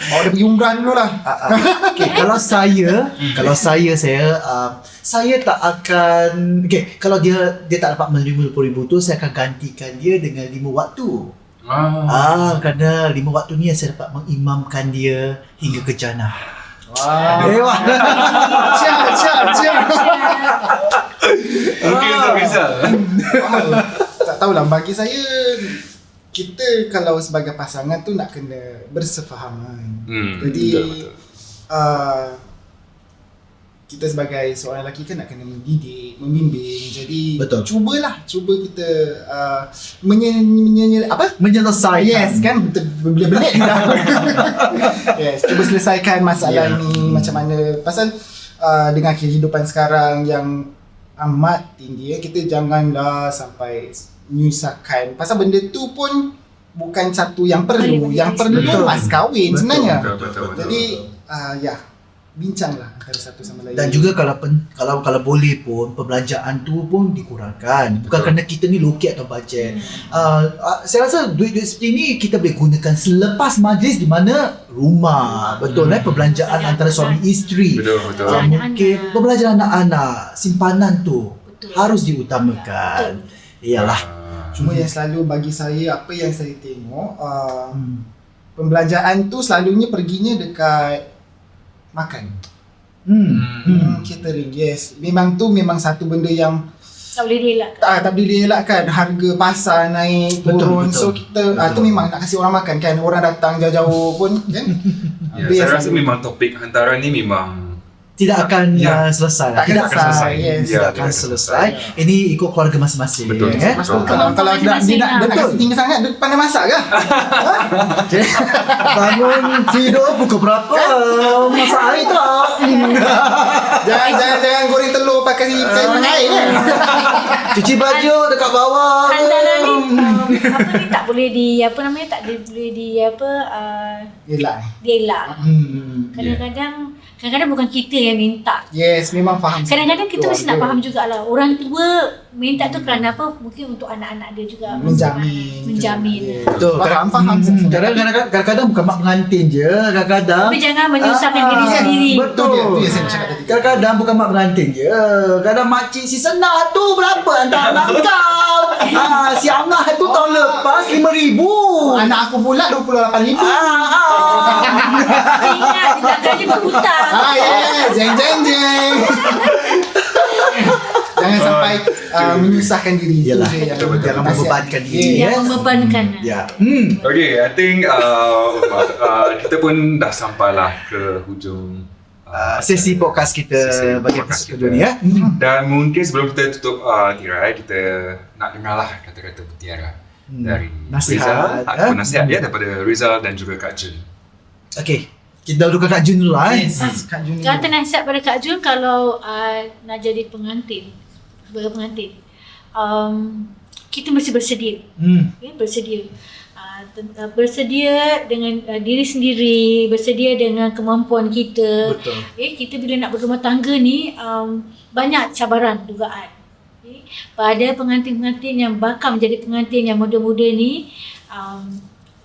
Dia pergi umrah dulu lah. Okay, kalau saya tak akan, kalau dia tak dapat menerima 20,000 tu, saya akan gantikan dia dengan 5 waktu. Kerana 5 waktu ni saya dapat mengimamkan dia hingga ke jannah. Mungkin untuk Rizal. Tak tahulah, bagi saya kita kalau sebagai pasangan tu nak kena bersefahaman. Jadi betul. Kita sebagai seorang lelaki kan nak kena mendidik, membimbing. Jadi cuba kita menyelesaikan. Yes, kan belit dah. Yes, cuba selesaikan masalah ni macam mana. Pasal dengan kehidupan sekarang yang amat tinggi, kita janganlah sampai menyusahkan. Pasal benda tu pun bukan satu yang perlu. Yang perlu mas kahwin sebenarnya. Betul. Jadi bincanglah antara satu sama lain. Dan juga kalau boleh pun perbelanjaan tu pun dikurangkan. Bukan kerana kita ni low-key atau budget. Saya rasa duit-duit seperti ni kita boleh gunakan selepas majlis di mana rumah. Betul perbelanjaan antara suami isteri. Betul. Mungkin perbelanjaan anak-anak, simpanan tu harus diutamakan. Iyalah. Cuma yang selalu bagi saya, apa yang saya tengok, pembelanjaan tu selalunya perginya dekat makan. Catering, yes. Memang satu benda yang tak boleh dielakkan. Tak boleh dielakkan. Harga pasar naik, turun. So kita tu memang nak kasih orang makan kan. Orang datang jauh-jauh pun kan. Saya rasa memang topik hantaran ni memang tidak akan selesai. Tidak akan selesai. Ini ikut keluarga masing-masing. Betul. Kalau dia nak kasi tinggi sangat, dia pandai masak ke? Bangun tidur pukul berapa? Masak air tak? Jangan goreng telur pakai air kan? Cuci baju dekat bawah. Hantaran ni tak boleh elak. Elak. Kadang-kadang Kadang-kadang bukan kita yang minta. Yes, memang faham. Kadang-kadang kita mesti nak Keluarga. faham jugalah. Orang tua minta tu kerana apa? Mungkin untuk anak-anak dia juga. Menjamin. Menjamin. Betul. Faham. Kadang-kadang bukan mak pengantin je. Kadang-kadang Tapi jangan menyusahkan diri sendiri. Betul. Itu yang saya nak cakap tadi. Kadang-kadang bukan mak pengantin je. Kadang makcik si Senah tu berapa hantar anak kau? Si Angah tu tahun lepas 5,000. Anak aku pula 28,000. Tapi ingat, dia tak kerja berhutang. Jeng. Jangan sampai menyusahkan diri. Itu Yalah, je yang betul. Jangan nasihat. membebankan diri. Yes. Yang membebankan. Ya. Okay, I think kita pun dah sampailah ke hujung Sesi podcast kita Sesi bagi podcast episod kedua kita. ni ya. Dan mungkin sebelum kita tutup tirai, kita nak dengarlah kata-kata mutiara dari Nasihat, Rizal, ataupun nasihat daripada Rizal dan juga Kak Jun. Okey. Kita dahulu ke Kak Jun dulu lah. Yes, Kak Juni. Kata nasihat pada Kak Jun kalau nak jadi pengantin, sebagai pengantin, kita mesti bersedia. Okay, bersedia. Bersedia dengan diri sendiri, bersedia dengan kemampuan kita. Betul. Kita bila nak berumah tangga ni banyak cabaran dugaan. Pada pengantin-pengantin yang bakal menjadi pengantin yang muda-muda ni,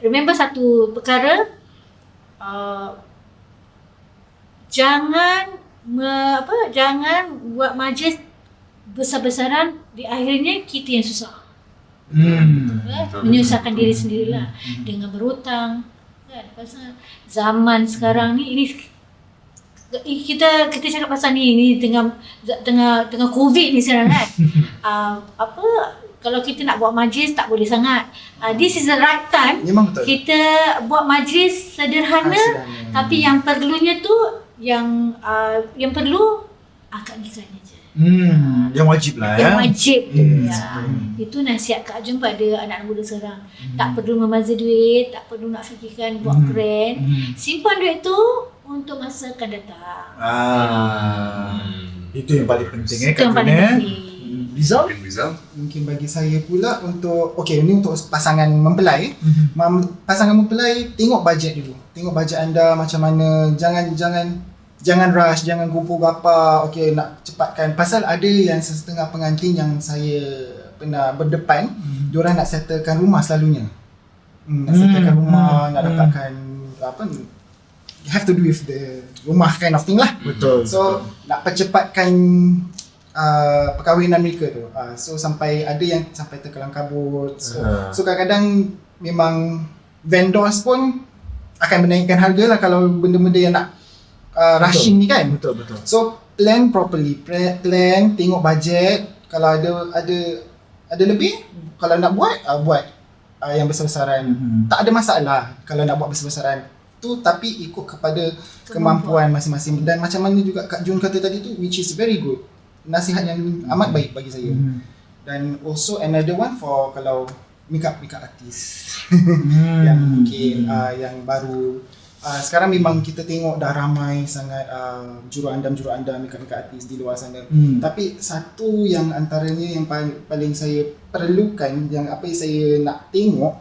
remember satu perkara, jangan buat majlis besar-besaran, di akhirnya kita yang susah. Menyusahkan diri sendirilah dengan berhutang kan. Pasal zaman sekarang ni, ini kita cakap pasal ni tengah COVID ni sekarang kan. Kalau kita nak buat majlis tak boleh sangat. This is the right time. Memang betul. Kita buat majlis sederhana, tapi yang perlunya tu yang perlu akad nikahnya je. Yang wajib lah ya. Yang wajib tu Itu nasihat Kak Jun pada anak muda sekarang. Tak perlu membazir duit, tak perlu nak fikirkan buat grand. Simpan duit tu untuk masa akan datang. Itu yang paling penting Itu yang paling penting. Rizal? Mungkin bagi saya pula untuk ini untuk pasangan mempelai. Pasangan mempelai, tengok bajet dulu. Tengok bajet anda macam mana. Jangan rush, jangan kumpul berapa. Nak cepatkan. Pasal ada yang setengah pengantin yang saya pernah berdepan, diorang nak settlekan rumah selalunya. Nak settlekan rumah, nak dapatkan you have to do with the rumah kind of thing lah. Betul. So nak percepatkan perkahwinan mereka tu. So sampai ada yang sampai terkelang kabut. So kadang-kadang memang vendors pun akan menaikkan harga lah kalau benda-benda yang nak rushing ni kan. Betul. So plan properly, plan, tengok bajet. Kalau ada lebih, kalau nak buat yang besar-besaran. Tak ada masalah kalau nak buat besar-besaran tu, tapi ikut kepada kemampuan masing-masing. Dan macam mana juga Kak Jun kata tadi tu, which is very good. Nasihat yang amat baik bagi saya. Dan also another one for kalau makeup artist yang mungkin yang baru. Sekarang memang kita tengok dah ramai sangat juruandam makeup artist di luar sana. Tapi satu yang antaranya yang paling saya perlukan, yang apa yang saya nak tengok,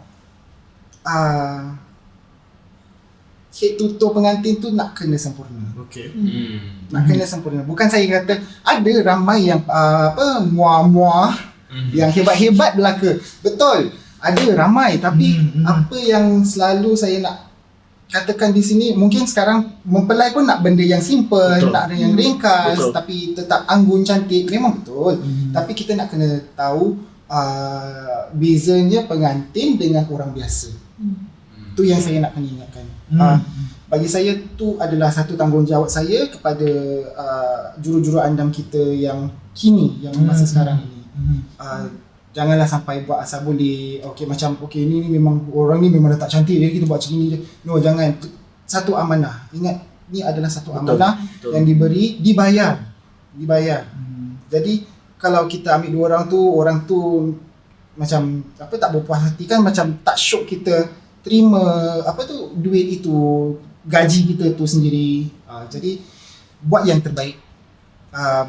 head to toe pengantin tu nak kena sempurna. Nak kena sempurna. Bukan saya kata ada ramai yang muah-muah yang hebat-hebat belaka. Betul. Ada ramai, tapi apa yang selalu saya nak katakan di sini, mungkin sekarang mempelai pun nak benda yang simple, nak ada yang ringkas, tapi tetap anggun cantik. Memang betul. Tapi kita nak kena tahu bezanya pengantin dengan orang biasa. Tu yang saya nak kena ingatkan. Bagi saya tu adalah satu tanggungjawab saya kepada juru-juru andam kita yang kini, yang masa sekarang ini. Janganlah sampai buat asal boleh. Ni memang orang ni memang dah tak cantik, jadi kita buat macam ni je. No, jangan. Satu amanah. Ingat, ni adalah satu amanah yang diberi, dibayar. Jadi kalau kita ambil orang tu macam tak berpuas hati kan, macam tak syok kita terima duit itu, gaji kita tu sendiri. Jadi buat yang terbaik.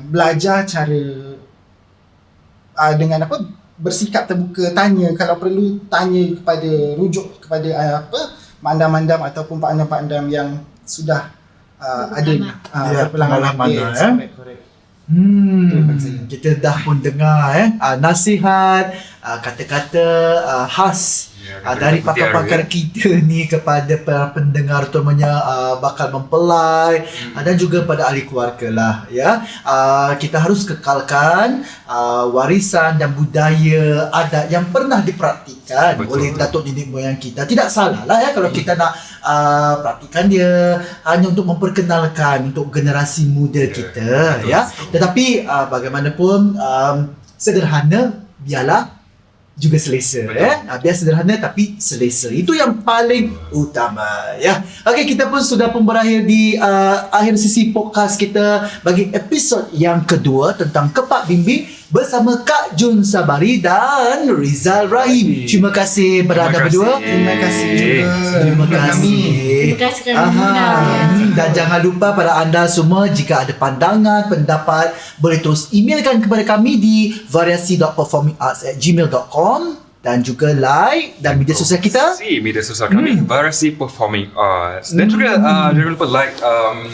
Belajar cara dengan bersikap terbuka, tanya kalau perlu, rujuk kepada mandam-mandam ataupun pak andam yang sudah ada pengalaman Yes, correct. Kita dah pun dengar nasihat, kata-kata khas dari pakar-pakar kita ni kepada para pendengar, terutamanya bakal mempelai dan juga pada ahli keluarga lah ya. Kita harus kekalkan warisan dan budaya adat yang pernah dipraktikan oleh datuk nenek moyang kita. Tidak salah lah ya kalau kita nak praktikan dia hanya untuk memperkenalkan untuk generasi muda kita ya. Tetapi bagaimanapun sederhana biarlah juga selesa biar sederhana tapi selesa, itu yang paling utama ya. Okey, kita pun sudah pun berakhir di akhir sesi podcast kita bagi episod yang kedua tentang Kepak Bimbing bersama Kak Jun Sabari dan Rizal Rahim. Terima kasih kepada anda berdua. Terima kasih juga. Terima kasih. Terima kasih kerana mengundang. Dan jangan lupa pada anda semua, jika ada pandangan, pendapat, boleh terus emailkan kepada kami di variasi.performingarts@gmail.com dan juga like dan media sosial kita. Media sosial kami Variasi Performing Arts, dan juga jangan lupa like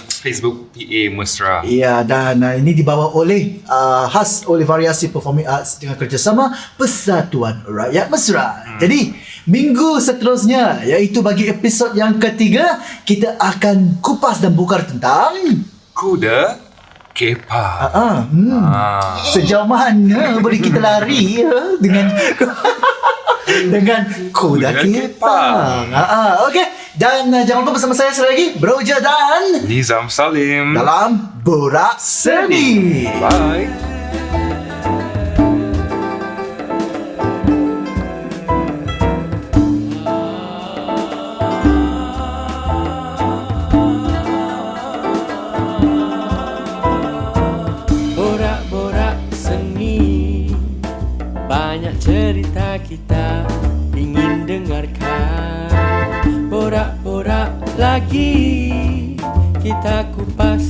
Facebook PA Mesra. Ya, dan ini dibawa oleh khas oleh Variasi Performing Arts dengan kerjasama Persatuan Rakyat Mesra. Jadi minggu seterusnya, iaitu bagi episod yang ketiga, kita akan kupas dan bongkar tentang Kuda Kepa. Sejauh mana boleh kita lari dengan kuda Kepa. Okey, dan jangan lupa bersama saya sekali lagi, Broja dan Nizam Salim dalam Borak Seni. Bye. Borak-borak seni, banyak cerita kita ingin dengarkan. Borak-borak lagi, kita kupas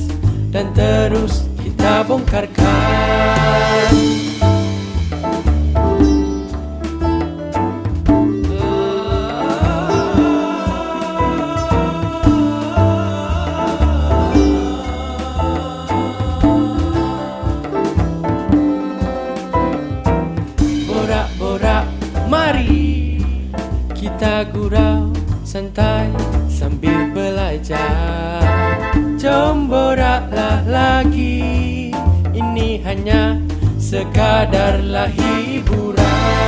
dan terus kita bongkarkan. Borak-borak, mari kita gurau santai sambil belajar. Jom boraklah lagi, ini hanya sekadar hiburan.